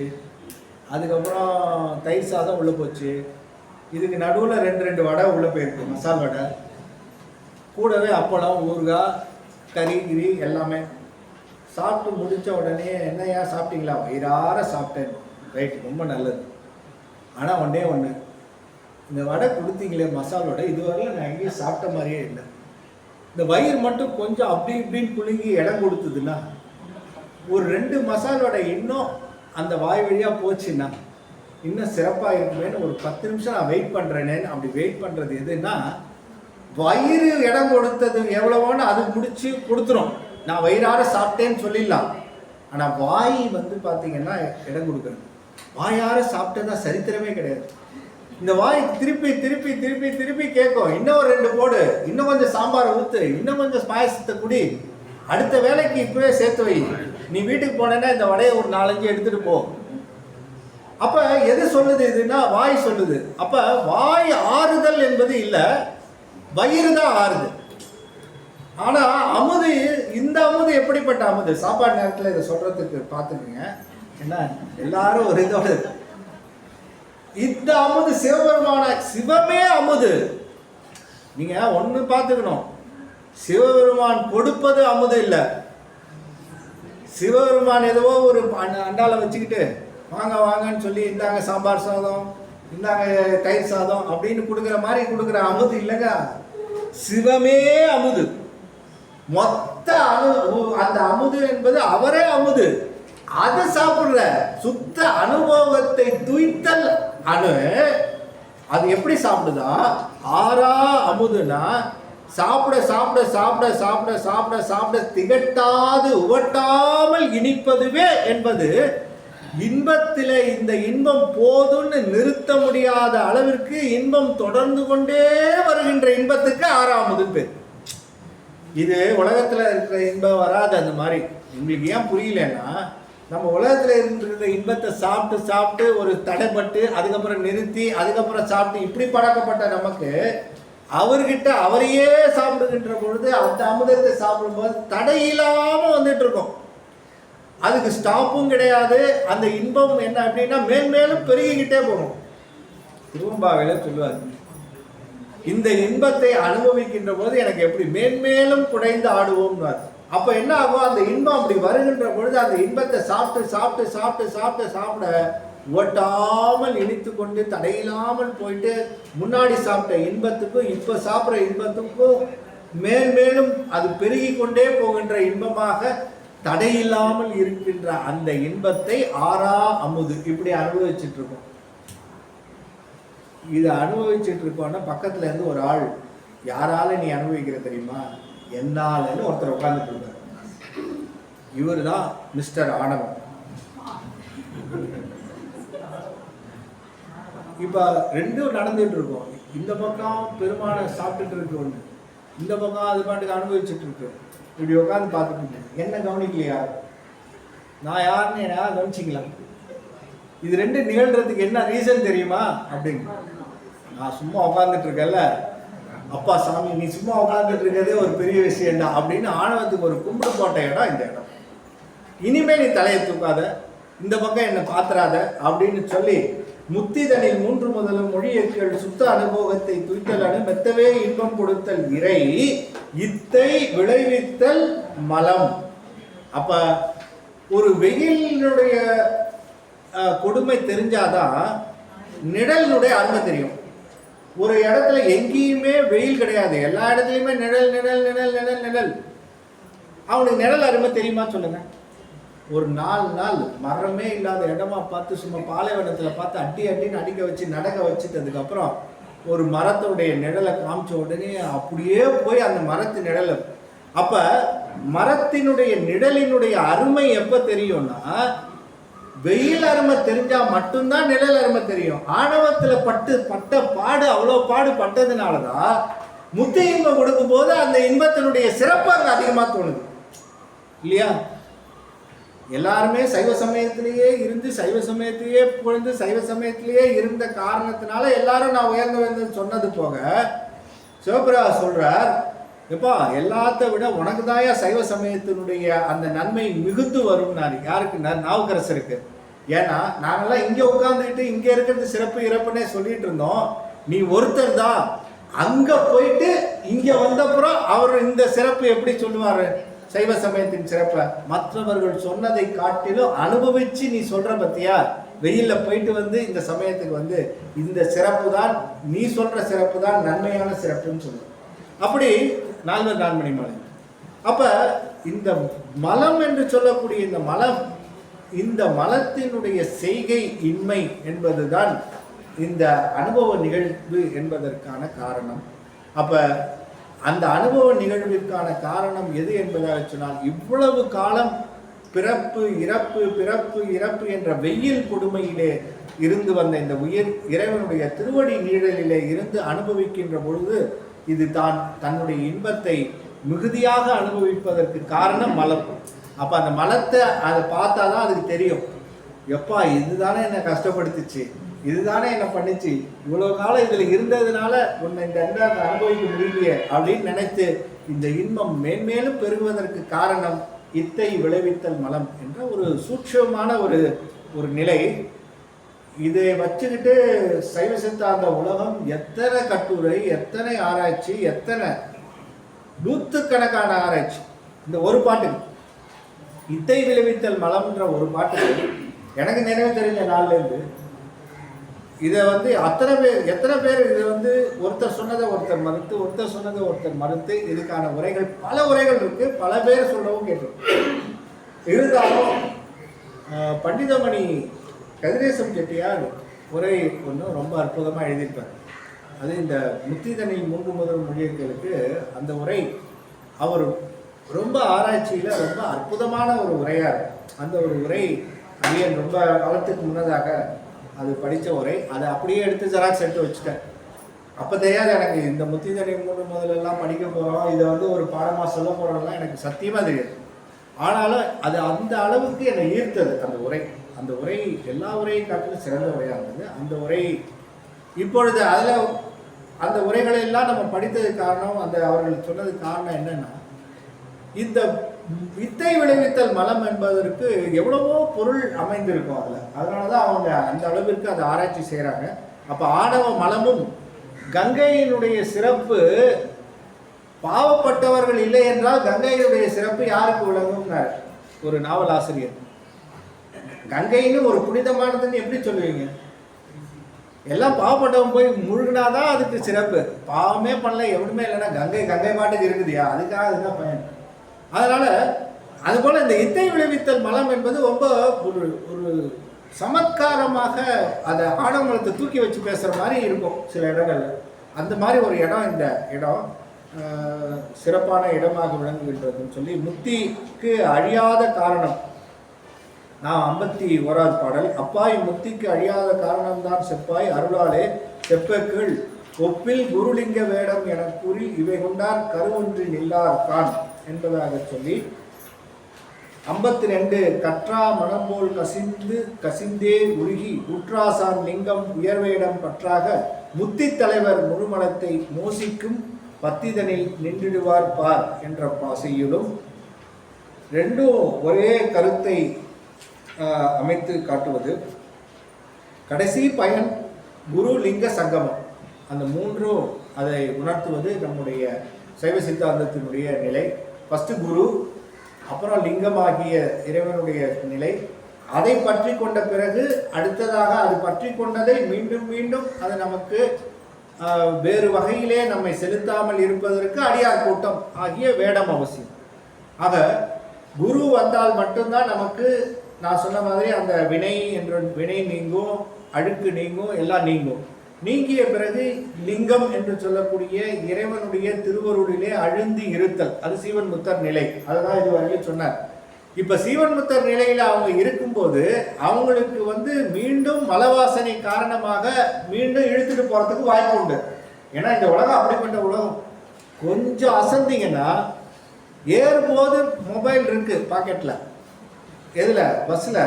Speaker 1: அதுக்கப்புறம் தயிர் சாதம் உள்ள போச்சு, இதுக்கு நடுவில் 2 வடை உள்ள போயிருக்கு, மசால் வடை, கூடவே அப்பளம், ஊறுகாய், கறி கிரி எல்லாமே சாப்பிட்டு முடித்த உடனே என்னையா சாப்பிட்டீங்களா? வயிறார சாப்பிட்டேன். ரைட், ரொம்ப நல்லது. ஆனால் ஒன்றே ஒன்று, இந்த வடை கொடுத்தீங்களே மசால் வடை, இதுவரையில் நான் எங்கேயும் சாப்பிட்ட மாதிரியே இல்லை. இந்த வயிறு மட்டும் கொஞ்சம் அப்படி இப்படின்னு குலுங்கி இடம் கொடுத்ததுன்னா, ஒரு 2 மசால் வடை இன்னும் அந்த வாய் வழியாக போச்சுன்னா இன்னும் சிறப்பாக இருக்குமேன்னு ஒரு 10 நிமிஷம் நான் வெயிட் பண்ணுறேனேன்னு. அப்படி வெயிட் பண்ணுறது எதுன்னா, வயிறு இடம் கொடுத்தது எவ்வளவோன்னு அது முடிச்சு கொடுத்துரும். நான் வயிறார சாப்பிட்டேன்னு சொல்லிடலாம். ஆனால் வாய் பார்த்தீங்கன்னா இடம் கொடுக்குறது. வாயார சாப்பிட்டதா சரித்திரமே கிடையாது. இந்த வாய் திருப்பி திருப்பி திருப்பி திருப்பி கேட்கும், இன்னும் 2 போடு, இன்னும் கொஞ்சம் சாம்பாரை ஊற்று, இன்னும் கொஞ்சம் பாயசத்தை குடி, அடுத்த வேலைக்கு இப்பவே சேர்த்து வை, நீ வீட்டுக்கு போனேன்னா இந்த வடையை ஒரு 4-5 எடுத்துட்டு போ. அப்ப எது சொல்லுது இதுன்னா, வாய் சொல்லுது. அப்ப வாய் ஆறுதல் என்பது இல்லை, வயிறு தான் ஆறுது. ஆனா அமுது, இந்த அமுது எப்படிப்பட்ட அமுது? சாப்பாடு நேரத்தில் இதை சொல்றதுக்கு பார்த்துக்குங்க. என்ன எல்லாரும் ஒரு இதோட, இந்த அமுது சிவபெருமான, சிவமே அமுது. நீங்க ஒண்ணு பார்த்துக்கணும், சிவபெருமான் கொடுப்பது அமுது இல்லை. சிவபெருமான் ஏதோ ஒரு அண்டால வச்சுக்கிட்டு வாங்க வாங்கன்னு சொல்லி இந்தாங்க சாம்பார் சாதம், இந்தாங்க தயிர் சாதம் அப்படின்னு கொடுக்குற மாதிரி கொடுக்குற அமுது இல்லைங்க. சிவமே அமுது, மொத்த அந்த அமுது என்பது அவரே அமுது. அதை சாப்பிடுற சுத்த அனுபவத்தை துய்த்தல் அணு. அது எப்படி சாப்பிடுதா? ஆறா அமுதுனா சாப்பிட சாப்பிட சாப்பிட சாப்பிட சாப்பிட சாப்பிட திகட்டாது உவட்டாமல் இனிப்பதுவே என்பது இன்பத்தில இந்த இன்பம் போதும்னு நிறுத்த முடியாத அளவிற்கு இன்பம் தொடர்ந்து கொண்டே வருகின்ற இன்பத்துக்கு ஆறாவது பேர். இது உலகத்துல இருக்கிற இன்பம் வராது. அந்த மாதிரி உங்களுக்கு ஏன் புரியலன்னா, நம்ம உலகத்துல இருக்கிற இன்பத்தை சாப்பிட்டு சாப்பிட்டு ஒரு தடைப்பட்டு அதுக்கப்புறம் நிறுத்தி அதுக்கப்புறம் சாப்பிட்டு இப்படி பழக்கப்பட்ட நமக்கு அவர்கிட்ட அவரையே சாப்பிடுகின்ற பொழுது அந்த அமுதத்தை சாப்பிடும்போது தடையில்லாம வந்துட்டு இருக்கோம். அதுக்கு ஸ்டாப்பும் கிடையாது. அந்த இன்பம் என்ன அப்படின்னா மேன்மேலும் பெருகிக்கிட்டே போகும். திருவம்பாவையில சொல்லுவார், இந்த இன்பத்தை அனுபவிக்கின்ற போது எனக்கு எப்படி மேன்மேலும் குடைந்து ஆடுவோம்னார். அப்ப என்ன ஆகும்? அந்த இன்பம் அப்படி வருகின்ற பொழுது அந்த இன்பத்தை சாப்பிட்டு சாப்பிட்டு சாப்பிட்டு சாப்பிட்டு சாப்பிட ஒட்டாமல் இனித்து கொண்டு தடையில்லாமல் போயிட்டு முன்னாடி சாப்பிட்ட இன்பத்துக்கும் இப்ப சாப்பிட்ற இன்பத்துக்கும் மேன்மேலும் அது பெருகி கொண்டே போகின்ற இன்பமாக தடையில்லாமல் இருக்கின்ற அந்த இன்பத்தை ஆறா அமுது இப்படி அனுபவிச்சுட்டு இருக்கோம். இதை அனுபவிச்சுட்டு இருக்கோம்னா பக்கத்துல இருந்து ஒரு ஆள், யாரால நீ அனுபவிக்கிற தெரியுமா? என்னாலன்னு ஒருத்தர் உட்கார்ந்துட்டு இருக்காரு. இவர் தான் மிஸ்டர் ஆணவம். இப்ப ரெண்டும் நடந்துட்டு இருக்கோம். இந்த பக்கம் பெருமானை சாப்பிட்டுட்டு இருக்கு ஒண்ணு, இந்த பக்கம் அது பாட்டுக்கு அனுபவிச்சுட்டு இருக்கு. இப்படி உட்காந்து பார்த்துட்டு என்ன கவனிக்கலையா? நான் யாருன்னு என்ன கவனிச்சிங்களா? இது ரெண்டு நிகழ்றதுக்கு என்ன ரீசன் தெரியுமா அப்படின்னு. நான் சும்மா உட்காந்துட்டு இருக்கேன்ல, அப்பா சாமி நீ சும்மா உட்காந்துட்டு இருக்கிறதே ஒரு பெரிய விஷயம்டா அப்படின்னு ஆணவத்துக்கு ஒரு கும்பிடு போட்ட இடம் இந்த இடம். இனிமே நீ தலையை தூக்காத, இந்த பக்கம் என்ன பாத்திராத அப்படின்னு சொல்லி முத்திதனில் 3 முதலும் மொழியேற்கள் சுத்த அனுபவத்தை துய்த்தல் அணு மெத்தவே இன்பம் கொடுத்தல் இறை இத்தை விளைவித்தல் மலம். அப்ப ஒரு வெயிலுடைய கொடுமை தெரிஞ்சாதான் நிழலினுடைய அருமை தெரியும். ஒரு இடத்துல எங்கேயுமே வெயில் கிடையாது, எல்லா இடத்துலையுமே நிழல் நிழல் நிழல் நிழல் நிழல். அவனுக்கு நிழல் அருமை தெரியுமா சொல்லுங்க? ஒரு 4 நாள் மரமே இல்லாத இடமா பார்த்து சும்மா பாலைவனத்தில் பார்த்து அடி அடின்னு அடிக்க வச்சு நடக்க வச்சுட்டதுக்கு அப்புறம் ஒரு மரத்துடைய நிழலை காமிச்ச உடனே அப்படியே போய் அந்த மரத்து நிழல். அப்ப மரத்தினுடைய நிழலினுடைய அருமை எப்ப தெரியும்னா, வெயில் அருமை தெரிஞ்சா மட்டும்தான் நிழல் அருமை தெரியும். ஆணவத்துல பட்ட பாடு அவ்வளவு பாடு பட்டதுனாலதான் முத்து இன்பம் கொடுக்கும் போது அந்த இன்பத்தினுடைய சிறப்பு அங்க அதிகமா தோணுது இல்லையா? எல்லாருமே சைவ சமயத்திலேயே இருந்து சைவ சமயத்திலேயே பொழுது சைவ சமயத்திலேயே இருந்த காரணத்தினால எல்லாரும் நான் உயர்ந்து சொன்னது போக சிவபிரகாஷ் சொல்றார், எப்பா எல்லாத்த விட உனக்கு தாயா சைவ சமயத்தினுடைய அந்த நன்மை மிகுந்து வரும்னாரு. யாருக்கு? நாவுக்கரசருக்கு. ஏன்னா நாங்கெல்லாம் இங்க உட்கார்ந்துக்கிட்டு இங்க இருக்கிறது சிறப்பு இறப்புன்னே சொல்லிட்டு இருந்தோம். நீ ஒருத்தர் தான் அங்க போயிட்டு இங்க வந்தப்புறம் அவர் இந்த சிறப்பு எப்படி சொல்லுவாரு? சைவ சமயத்தின் சிறப்பை மற்றவர்கள் சொன்னதை காட்டிலும் அனுபவிச்சு நீ சொல்ற பத்தியா, வெயில்ல போயிட்டு வந்து இந்த சமயத்துக்கு வந்து இந்த சிறப்பு தான், நீ சொல்ற சிறப்பு தான் நன்மையான சிறப்புன்னு சொல்லுவோம். அப்படி 4 நான்மணி மாலை. அப்ப இந்த மலம் என்று சொல்லக்கூடிய இந்த மலத்தினுடைய செய்கை இன்மை என்பதுதான் இந்த அனுபவ நிகழ்வு என்பதற்கான காரணம். அப்ப அந்த அனுபவ நிகழ்விற்கான காரணம் எது என்பதாக சொன்னால், இவ்வளவு காலம் பிறப்பு இறப்பு பிறப்பு இறப்பு என்ற வெயில் கொடுமையிலே இருந்து வந்த இந்த உயிர் இறைவனுடைய திருவடி நீழலிலே இருந்து அனுபவிக்கின்ற பொழுது இது தன்னுடைய இன்பத்தை மிகுதியாக அனுபவிப்பதற்கு காரணம் மலம். அப்ப அந்த மலத்தை அதை பார்த்தாதான் அதுக்கு தெரியும், எப்பா இதுதானே என்னை கஷ்டப்படுத்துச்சு, இதுதானே என்ன பண்ணிச்சு, இவ்வளவு காலம் இதுல இருந்ததுனால உன்னை இந்த அனுபவிக்க முடியலையே அப்படின்னு நினைத்து இந்த இன்பம் மேன்மேலும் பெருகுவதற்கு காரணம் இத்தை விளைவித்தல் மலம் என்ற ஒரு சூட்சமான ஒரு நிலை. இதை வச்சுக்கிட்டு சைவ சித்தாந்த உலகம் எத்தனை கட்டுரை, எத்தனை ஆராய்ச்சி, எத்தனை நூற்றுக்கணக்கான ஆராய்ச்சி இந்த ஒரு பாட்டுக்கு, இத்தை விளைவித்தல் மலம்ன்ற ஒரு பாட்டுக்கு எனக்கு நினைவு தெரிஞ்ச நாள்லேருந்து இதை வந்து எத்தனை பேர் இதை வந்து ஒருத்தர் சொன்னதை ஒருத்தர் மறுத்து, ஒருத்தர் சொன்னதை ஒருத்தர் மறுத்து, இதுக்கான உரைகள் பல உரைகள் இருக்கு, பல பேர் சொல்லவும் கேட்டிருக்கோம். இருந்தாலும் பண்டிதமணி கதிரேசம் செட்டியார் உரை ஒன்று ரொம்ப அற்புதமாக எழுதியிருப்பார். அது இந்த முத்திதனில் 3 முதல் மொழிகளுக்கு அந்த உரை அவர் ரொம்ப ஆராய்ச்சியில் ரொம்ப அற்புதமான ஒரு உரையார். அந்த ஒரு உரை அடியன் ரொம்ப காலத்துக்கு முன்னதாக அது படித்த உரை, அதை அப்படியே எடுத்து ஜெராக்ஸ் எடுத்து வச்சுட்டேன். அப்போ தெரியாது எனக்கு இந்த முத்திதனி 3 முதலெல்லாம் படிக்க போகிறோம், இதை வந்து ஒரு பாடமாக சொல்ல போகிறோம்லாம் எனக்கு சத்தியமாக தெரியாது. ஆனாலும் அது அந்த அளவுக்கு என்னை ஈர்த்தது அந்த உரை. அந்த உரை எல்லா உரையும் காட்டிலும் சிறந்த உரையாக இருந்தது. அந்த உரை இப்பொழுது அதில் அந்த உரைகளை எல்லாம் நம்ம படித்தது காரணம், அவர்கள் சொன்னது காரணம் என்னன்னா, இந்த வித்தை விளைவித்தல் மலம் என்பதற்கு எவ்வளவோ பொருள் அமைந்திருக்கும் அதில். அதனால தான் அவங்க அந்த அளவிற்கு அதை ஆராய்ச்சி செய்கிறாங்க. அப்போ ஆணவ மலமும் கங்கையினுடைய சிறப்பு, பாவப்பட்டவர்கள் இல்லை என்றால் கங்கையினுடைய சிறப்பு யாருக்கு விளங்கும்னார் ஒரு நாவல் ஆசிரியர். கங்கைன்னு ஒரு புனிதமானதுன்னு எப்படி சொல்லுவீங்க? எல்லாம் பாவப்பட்டவன் போய் முழுகினாதான் அதுக்கு சிறப்பு. பாவமே பண்ணல, எவனுமே இல்லைன்னா கங்கை பாட்டுக்கு இருக்குதுயா, அதுக்காக அதுதான் பயன். அதனால அதுபோல இந்த இத்தை விளைவித்தல் மலம் என்பது ரொம்ப ஒரு சமத்காரமாக அதை ஆடம்பரத்தை தூக்கி வச்சு பேசுகிற மாதிரி இருக்கும் சில இடங்கள்ல. அந்த மாதிரி ஒரு இடம் இந்த இடம் சிறப்பான இடமாக விளங்குகின்றதுன்னு சொல்லி, முத்திக்கு அழியாத காரணம். நான் 51வது பாடல். அப்பாய் முத்திக்கு அழியாத காரணம்தான் செப்பாய் அருளாலே செப்பக்கள் ஒப்பில் குருலிங்க வேடம் என கூறி இவை கொண்டார் கருவொன்றி நில்லார் கான் என்பதாக சொல்லி, 52 கற்றா மனம்போல் கசிந்தே உருகி உற்றாசான் லிங்கம் உயர்வேடம் பற்றாக முத்தி தலைவர் முழுமலத்தை மோசிக்கும் பத்திதனில் நின்றிடுவார் பார் என்ற பாசையிலும் ரெண்டும் ஒரே கருத்தை அமைத்து காட்டுவது. கடைசி பயன் குரு லிங்க சங்கமம். அந்த மூன்றும் அதை உணர்த்துவது நம்முடைய சைவ சித்தாந்தத்தினுடைய நிலை. ஃபஸ்ட்டு குரு, அப்புறம் லிங்கமாகிய இறைவனுடைய நிலை. அதை பற்றி கொண்ட பிறகு அடுத்ததாக அது பற்றி கொண்டதை மீண்டும் மீண்டும் அது நமக்கு வேறு வகையிலே நம்மை செலுத்தாமல் இருப்பதற்கு அடியார் கூட்டம் ஆகிய வேடம் அவசியம். ஆக குரு வந்தால் மட்டும்தான் நமக்கு நான் சொன்ன மாதிரி அந்த வினை நீங்கும், அழுக்கு நீங்கும், எல்லாம் நீங்கும். நீங்கிய பிறகு லிங்கம் என்று சொல்லக்கூடிய இறைவனுடைய திருவருளிலே அழுந்தி இருத்தல், அது சீவன் முத்தர் நிலை. அதுதான் இதுவரையிலும் சொன்னார். இப்ப சீவன் முத்தர் நிலையில அவங்க இருக்கும்போது அவங்களுக்கு மீண்டும் மலவாசனை காரணமாக மீண்டும் இழுத்துட்டு போறதுக்கு வாய்ப்பு உண்டு. ஏன்னா இந்த உலகம் அப்படிப்பட்ட உலகம். கொஞ்சம் அசந்திங்கன்னா ஏறும்போது மொபைல் இருக்கு பாக்கெட்ல, எதுல பஸ்ல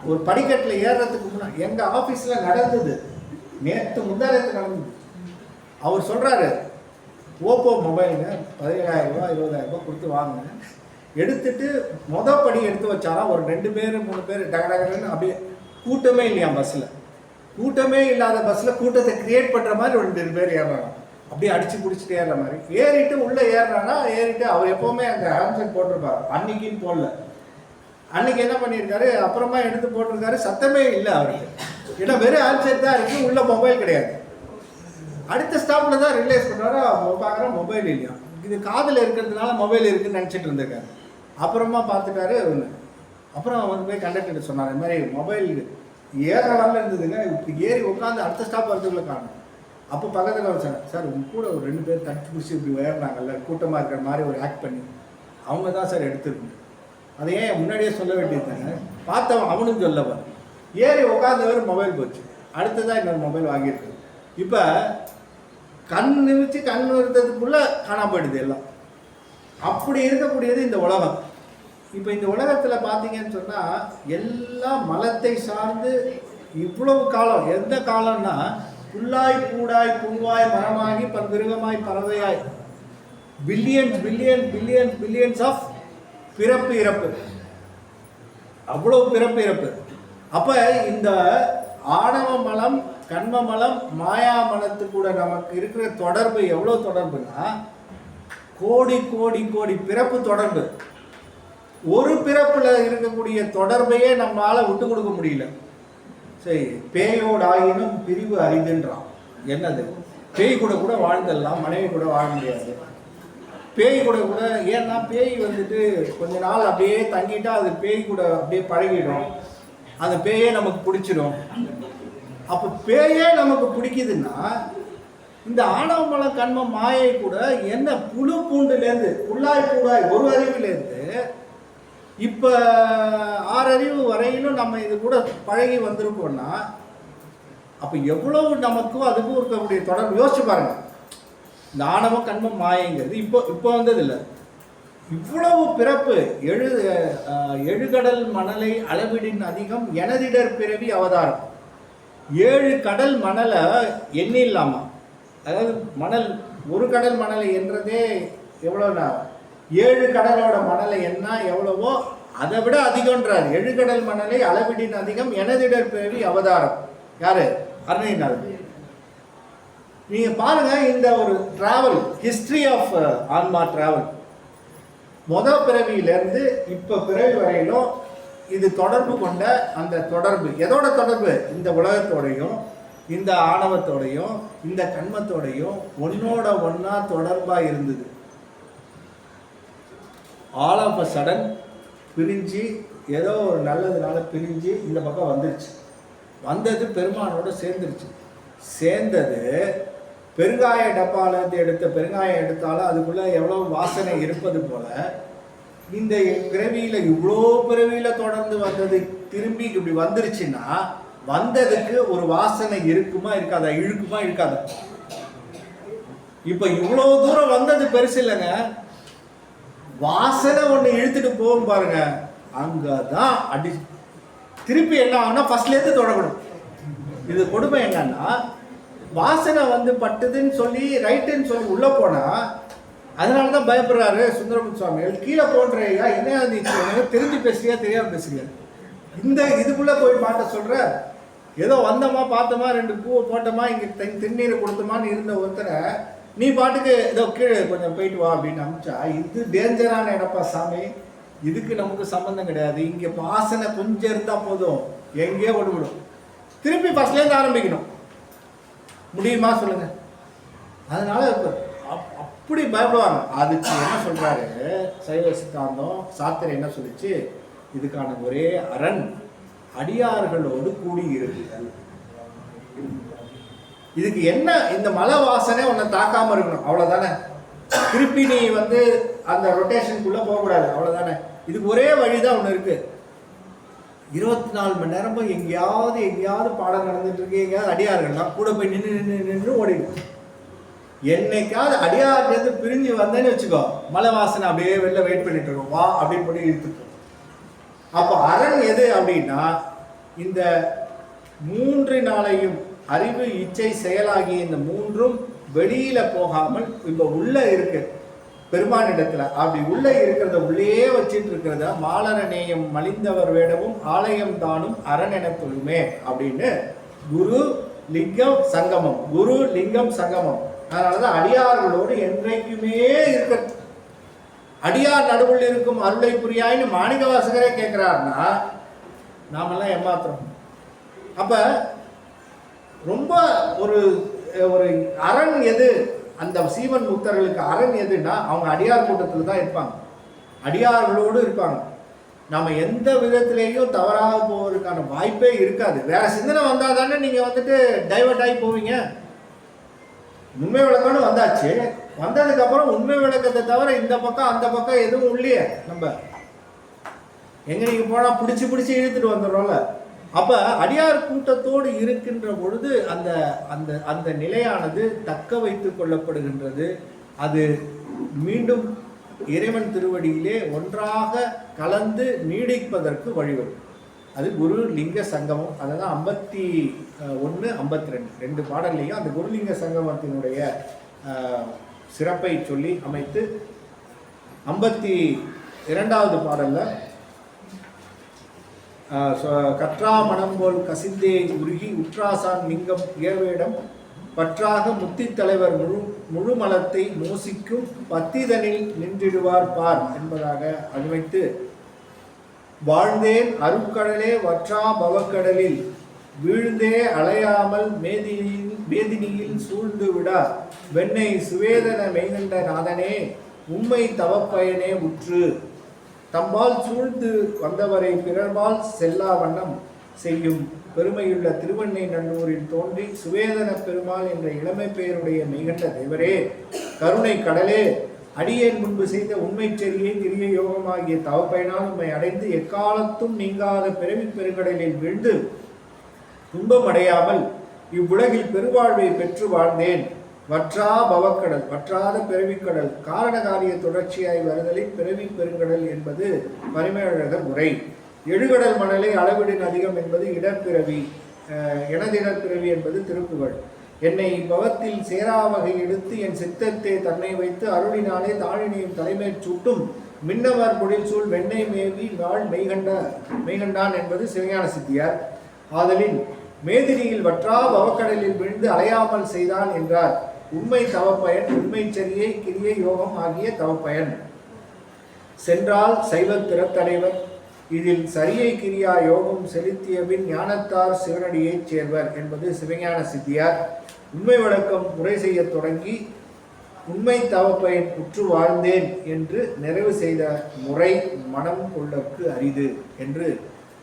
Speaker 1: ஒரு படிக்கட்டில் ஏறுறதுக்கு முன்னாடி எங்க ஆபீஸ்ல நடந்தது, நேற்று முந்தானத்து நடந்தது. அவர் சொல்றாரு, ஓப்போ மொபைலுங்க 17,000 ரூபா 20,000 ரூபாய் கொடுத்து வாங்கினேன். எடுத்துட்டு படி எடுத்து வச்சாலும் ஒரு 2 பேர் 3 பேர் டகடகன்னு அப்படியே கூட்டமே இல்லையா பஸ்ஸில். கூட்டமே இல்லாத பஸ்ஸில் கூட்டத்தை கிரியேட் பண்ணுற மாதிரி ஒரு 2 பேர் ஏறாங்க. அப்படியே அடிச்சு பிடிச்சிட்டு ஏறுற மாதிரி ஏறிட்டு உள்ள ஏறினானா ஏறிட்டு அவர் எப்பவுமே அந்த ஹேண்ட்செட் போட்டிருப்பார், அன்னைக்குன்னு போடல. அன்னைக்கு என்ன பண்ணியிருக்காரு, அப்புறமா எடுத்து போட்டிருக்காரு, சத்தமே இல்லை அவருக்கு. ஏன்னா வெறும் ஹேண்ட்செட் தான் இருக்கு, உள்ள மொபைல் கிடையாது. அடுத்த ஸ்டாப்ல தான் ரியலைஸ் பண்ணுறாரு, பார்க்குற மொபைல் இல்லையா, இது காதில் இருக்கிறதுனால மொபைல் இருக்குன்னு நினச்சிட்டு இருந்திருக்காரு. அப்புறமா பார்த்துட்டாரு ஒன்று. அப்புறம் அவர் போய் கண்டக்டர் சொன்னார், இந்த மாதிரி மொபைல் ஏற வரல இருந்ததுங்க, இப்படி ஏறி உட்காந்து அடுத்த ஸ்டாப் வரதுக்குள்ள காணும். அப்போ பக்கத்தில் அவர் சொன்னார், சார் உங்க கூட ஒரு 2 பேர் தட்டி பிடிச்சி இப்படி உயர்னாங்கல்ல கூட்டமாக இருக்கிற மாதிரி ஒரு ஆக்ட் பண்ணி, அவங்க தான் சார் எடுத்துருக்கணும். அதை ஏன் முன்னாடியே சொல்ல வேண்டியது தானே. பார்த்தவன் அவனும் சொல்லவன், ஏறி உட்காந்தவர் மொபைல் போச்சு. அடுத்ததான் இன்னொரு மொபைல் வாங்கியிருக்கு. இப்போ கண் நிமிச்சு கண் நிறுத்ததுக்குள்ளே காணாம போயிடுது எல்லாம். அப்படி இருக்கக்கூடியது இந்த உலகம். இப்போ இந்த உலகத்தில் பார்த்தீங்கன்னு சொன்னால் எல்லாம் மலத்தை சார்ந்து இவ்வளவு காலம். எந்த காலம்னா புல்லாய் பூடாய் பூவாய் மரமாகி பல்விருகமாய் பறவையாய் billions billion billions billions of பிறப்பு இறப்பு, அவ்வளவு பிறப்பு இறப்பு. அப்ப இந்த ஆணவ மலம் கண்ம மலம் மாயா மலத்து கூட நமக்கு இருக்கிற தொடர்பு எவ்வளவு தொடர்புனா கோடி கோடி கோடி பிறப்பு தொடர்பு. ஒரு பிறப்புல இருக்கக்கூடிய தொடர்பையே நம்மளால விட்டு கொடுக்க முடியல. சரி, பேயோடு ஆயினும் பிரிவு அறிந்துன்றான். என்னது, பேய் கூட கூட வாழ்ந்துடலாம், மனைவி கூட வாழ முடியாது. பேய் கூட கூட, ஏன்னா பேய் வந்துட்டு கொஞ்ச நாள் அப்படியே தங்கிட்டா அது பேய் கூட அப்படியே பழகிடும், அந்த பேயே நமக்கு பிடிச்சிடும். அப்போ பேயே நமக்கு பிடிக்குதுன்னா இந்த ஆணவ மல கண்ம மாயை கூட என்ன புழு பூண்டுலேருந்து புல்லாய் பூடாய் ஒரு அறிவிலேருந்து இப்போ 6 அறிவு வரையிலும் நம்ம இது கூட பழகி வந்திருக்கோம்னா அப்போ எவ்வளவு நமக்கும் அதுக்கும் இருக்கக்கூடிய தொடர்பு யோசிச்சு பாருங்க. இந்த ஆணவம் கண்மம் மாயங்கிறது இப்போ வந்ததில்லை, இவ்வளவு பிறப்பு. எழுகடல் மணலை அளவிடின் அதிகம் எனதிடர் பிறவி அவதாரம். 7 கடல் மணலை எண்ணில்லாமா, அதாவது மணல் ஒரு கடல் மணலை என்றதே எவ்வளோனா 7 கடலோட மணலை என்ன எவ்வளவோ அதை விட அதிகம்ன்றார். 7 கடல் மணலை அளவிடின் அதிகம் எனதிடர் பிறவி அவதாரம். யாரு, அருணைநாதர். நீங்க பாருங்க, இந்த ஒரு டிராவல் ஹிஸ்டரி ஆஃப் ஆன்மா டிராவல் முதல் பிறவியிலிருந்து இப்ப பிறவி வரையிலும் இது தொடர்பு கொண்ட அந்த தொடர்பு எதோட தொடர்பு, இந்த உலகத்தோடையும் இந்த ஆணவத்தோடையும் இந்த கண்மத்தோடையும் ஒன்னோட ஒன்னா தொடர்பா இருந்தது. ஆல் ஆஃப் அ சடன் பிரிஞ்சு ஏதோ ஒரு நல்லதுனால பிரிஞ்சு இந்த பக்கம் வந்துருச்சு. வந்தது பெருமானோட சேர்ந்துருச்சு. சேர்ந்தது பெருங்காய டப்பாலேருந்து எடுத்த பெருங்காயம் எடுத்தாலும் அதுக்குள்ளே எவ்வளோ வாசனை இருப்பது போல இந்த பிறவியில் இவ்வளோ பிறவியில் தொடர்ந்து வந்தது திரும்பி இப்படி வந்துருச்சுன்னா வந்ததுக்கு ஒரு வாசனை இருக்குமா இருக்காதா, இழுக்குமா இழுக்காதா? இப்போ இவ்வளோ தூரம் வந்தது பெருசு இல்லைங்க, வாசனை ஒன்று இழுத்துட்டு போகும் பாருங்க, அங்கே தான் அடி திருப்பி என்ன ஆகுனா ஃபர்ஸ்ட்லேருந்து தொடங்கணும். இது கொடுமை என்னன்னா வாசனை வந்து பட்டுதுன்னு சொல்லி ரைட்டுன்னு சொல்லி உள்ளே போனால் அதனால தான் பயப்படுறாரு சுந்தரமூர்த்தி சுவாமிகள். கீழே போன்றையா என்ன தெரிஞ்சு பேசுறியா தெரியாம பேசுறியா, இந்த இதுக்குள்ளே போய் மாட்ட சொல்கிற. ஏதோ வந்தோமா பார்த்தோமா 2 பூவை போட்டோமா இங்கே திருநீரை கொடுத்தோமான்னு இருந்த ஒருத்தரை நீ பாட்டுக்கு ஏதோ கீழே கொஞ்சம் போயிட்டு வா அப்படின்னு அனுப்பிச்சா இது டேஞ்சரான இடப்பா சாமி, இதுக்கு நமக்கு சம்மந்தம் கிடையாது. இங்கே வாசனை கொஞ்சம் இருந்தால் போதும், எங்கேயோ விடும். திருப்பி ஃபர்ஸ்ட்லேருந்து ஆரம்பிக்கணும், முடியுமா சொல்லுங்க? அதனால அப்படி பயப்படுவாங்க. அதுக்கு என்ன சொல்றாரு சைவ சித்தாந்தம் சாத்திரம் என்ன சொல்லிச்சு, இதுக்கான ஒரே அரண் அடியார்களோடு கூடியிருக்குதல். இதுக்கு என்ன, இந்த மலை வாசனை உன்னை தாக்காம இருக்கணும், அவ்வளவுதானே. திருப்பி நீ வந்து அந்த ரொட்டேஷனுக்குள்ள போகக்கூடாது, அவ்வளவுதானே. இதுக்கு ஒரே வழிதான் ஒன்று இருக்கு. 24 மணி நேரமும் எங்கேயாவது பாடம் நடந்துட்டு இருக்கு, எங்கேயாவது அடியார்கள்லாம் கூட போய் நின்று ஓடிடும். என்னைக்காவது அடியார்லேருந்து பிரிஞ்சு வந்தேன்னு வச்சுக்கோ, மலை வாசனை அப்படியே வெளில வெயிட் பண்ணிட்டு இருக்கோம், வா அப்படின்னு போட்டு இழுத்துட்டோம். அப்போ அரண் எது அப்படின்னா இந்த 3 நாளையும் அறிவு இச்சை செயலாகிய இந்த 3ம் வெளியில போகாமல் இப்போ உள்ள இருக்கு பெருமானிடத்துல. அப்படி உள்ள இருக்கிறத உள்ளே வச்சிட்டு இருக்கிறத மாலர நேயம் மலிந்தவர் வேடவும் ஆலயம் தானும் அரண் என தொழுமே அப்படின்னு குரு லிங்கம் சங்கமம், குரு லிங்கம் சங்கமம் அதனாலதான் அடியார்களோடு என்றைக்குமே இருக்க. அடியார் நடுவில் இருக்கும் அருளை புரியாயின்னு மாணிக்க வாசகரே கேட்கிறாருன்னா நாமெல்லாம் ஏமாத்துறோம். அப்ப ரொம்ப ஒரு ஒரு அரண் எது, அந்த சீவன் முக்தர்களுக்கு அரண் எதுன்னா அவங்க அடியார் கூட்டத்தில் தான் இருப்பாங்க, அடியார்களோடு இருப்பாங்க. நம்ம எந்த விதத்திலேயும் தவறாக போவதற்கான வாய்ப்பே இருக்காது. வேற சிந்தனை வந்தால் தானே நீங்கள் வந்துட்டு டைவர்ட் ஆகி போவீங்க. உண்மை விளக்கம்னு வந்தாச்சு, வந்ததுக்கப்புறம் உண்மை விளக்கத்தை தவிர இந்த பக்கம் அந்த பக்கம் எதுவும் இல்லையே. நம்ம எங்கே நீங்கள் போனால் பிடிச்சி இழுத்துட்டு வந்துடுறோம்ல. அப்போ அடியார் கூட்டத்தோடு இருக்கின்ற பொழுது அந்த அந்த அந்த நிலையானது தக்க வைத்து கொள்ளப்படுகின்றது. அது மீண்டும் இறைவன் திருவடியிலே ஒன்றாக கலந்து நீடிப்பதற்கு வழிவரும். அது குரு லிங்க சங்கமம். அதுதான் 51, 52 2 பாடல்லையும் அந்த குருலிங்க சங்கமத்தினுடைய சிறப்பை சொல்லி அமைத்து 52வது பாடலில் கற்றா மனம் போல் கசிந்தே உருகி உற்றாசான் லிங்கம் ஏவேடம் பற்றாக முத்தி தலைவர் முழுமலத்தை மோசிக்கும் பத்திதனில் நின்றிடுவார் பார் என்பதாக அமைத்து, வாழ்ந்தேன் அருட்கடலே வற்றா பவக்கடலில் வீழ்ந்தே அலையாமல் மேதினியில் சூழ்ந்து விடா வெண்ணை சுவேதன மெய்கண்ட நாதனே உண்மை தவப்பயனே உற்று தம்பால் சூழ்ந்து வந்தவரை பிறர்பால் செல்லா வண்ணம் செய்யும் பெருமையுள்ள திருவண்ணை நன்னூரில் தோன்றி சுவேதன பெருமாள் என்ற இளமை பெயருடைய மெய்கண்ட தேவரே கருணை கடலே அடியேன் முன்பு செய்த உண்மை செறியை கிரிய யோகமாகிய தவப்பயனால் உண்மை அடைந்து எக்காலத்தும் நீங்காத பிறவி பெருங்கடலில் வீழ்ந்து துன்பம் அடையாமல் இவ்வுலகில் பெருவாழ்வை பெற்று வாழ்ந்தேன். வற்றா பவக்கடல் வற்றாத பிறவிக்கடல் காரண காரிய தொடர்ச்சியாய் வருதலில் பிறவி பெருங்கடல் என்பது பரிமேலழகர் முறை. எழுகடல் மணலை அளவிடின் அதிகம் என்பது இடப்பிறவி, எனதிடப்பிறவி என்பது திருப்புகழ். என்னை பவத்தில் சேராவகை எடுத்து என் சித்தத்தை தன்னை வைத்து அருளினாலே தாழினையும் தலைமைச் சூட்டும் மின்னவர் பொழில் சூழ் வெண்ணெய் மேவி நாள் மெய்கண்டான் என்பது சிவஞான சித்தியார். ஆதலின் மேதினியில் வற்றா பவக்கடலில் விழுந்து அலையாமல் செய்தான் என்றார். உண்மை தவப்பயன் உண்மை சரியை கிரிய யோகம் ஆகிய தவப்பயன் சென்றால் சைவத் திறத்தடைவர் இதில் சரியை கிரியா யோகம் செலுத்தியபின் ஞானத்தார் சிவனடியைச் சேர்வர் என்பது சிவஞான சித்தியார். உண்மை வழக்கம் முறை செய்ய தொடங்கி உண்மை தவப்பயன் உற்று வாழ்ந்தேன் என்று நிறைவு செய்த முறை மனம் கொள்ளற்கு அரிது என்று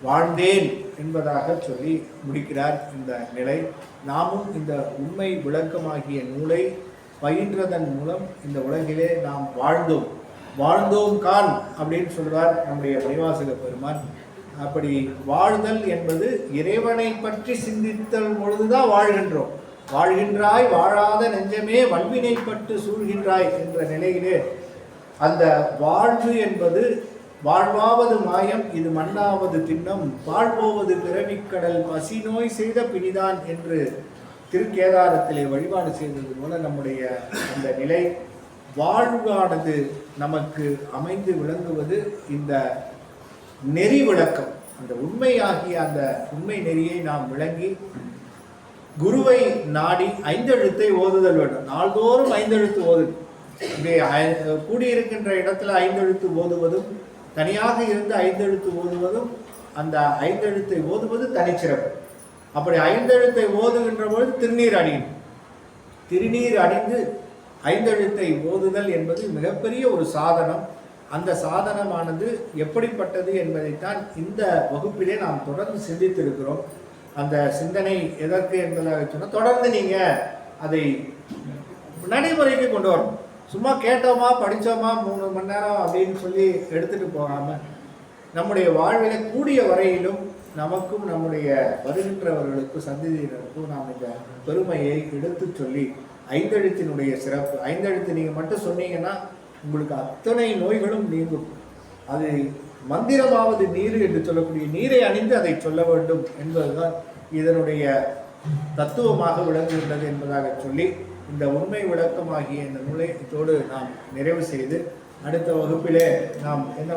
Speaker 1: வாழ்ந்தேன் என்பதாக சொல்லி முடிக்கிறார் இந்த நிலை. நாமும் இந்த உண்மை விளக்கமாகிய நூலை பயின்றதன் மூலம் இந்த உலகிலே நாம் வாழ்ந்தோம் கான் அப்படின்னு சொல்வார் நம்முடைய மணிவாசக பெருமான். அப்படி வாழ்தல் என்பது இறைவனை பற்றி சிந்தித்தல் பொழுதுதான் வாழ்கின்றோம். வாழ்கின்றாய் வாழாத நெஞ்சமே வல்வினைப்பட்டு சூழ்கின்றாய் என்ற நிலையிலே அந்த வாழ்வு என்பது வாழ்வாவது மாயம் இது மண்ணாவது திண்ணம் வாழ்வோவது பிறவிக்கடல் பசி நோய் செய்த பிணிதான் என்று திருக்கேதாரத்திலே வழிபாடு செய்தது போல நம்முடைய அந்த நிலை வாழ்வானது நமக்கு அமைந்து விளங்குவது இந்த நெறி விளக்கம். அந்த உண்மையாகிய அந்த உண்மை நெறியை நாம் விளங்கி குருவை நாடி 5 எழுத்தை ஓதுதல் வேண்டும். நாள்தோறும் 5 எழுத்து ஓதுது. இப்படி கூடியிருக்கின்ற இடத்துல 5 எழுத்து ஓதுவதும் தனியாக இருந்து 5 எழுத்து ஓதுவதும் அந்த 5 எழுத்தை ஓதுவது தனிச்சிறப்பு. அப்படி 5 எழுத்தை ஓதுகின்ற பொழுது திருநீர் அணியணும். திருநீர் அணிந்து 5 எழுத்தை ஓதுதல் என்பது மிகப்பெரிய ஒரு சாதனம். அந்த சாதனமானது எப்படிப்பட்டது என்பதைத்தான் இந்த வகுப்பிலே நாம் தொடர்ந்து சிந்தித்திருக்கிறோம். அந்த சிந்தனை எதற்கு என்பதாக சொன்னால் தொடர்ந்து நீங்கள் அதை நடைமுறைக்கு கொண்டு வரணும். சும்மா கேட்டோமா படித்தோமா 3 மணி நேரம் அப்படின்னு சொல்லி எடுத்துகிட்டு போகாமல் நம்முடைய வாழ்வில் கூடிய வரையிலும் நமக்கும் நம்முடைய வருகின்றவர்களுக்கும் சந்ததியினருக்கும் நாம் இந்த பெருமையை எடுத்து சொல்லி 5 எழுத்தினுடைய சிறப்பு 5 எழுத்து நீங்கள் மட்டும் சொன்னீங்கன்னா உங்களுக்கு அத்தனை நோய்களும் நீங்கும். அது மந்திரமாவது நீர் என்று சொல்லக்கூடிய நீரை அணிந்து அதை சொல்ல வேண்டும் என்பதுதான் இதனுடைய தத்துவமாக விளங்குகின்றது என்பதாக சொல்லி இந்த உண்மை விளக்கமாகிய இந்த நூலை இதோடு நாம் நிறைவு செய்து அடுத்த வகுப்பிலே நாம் என்ன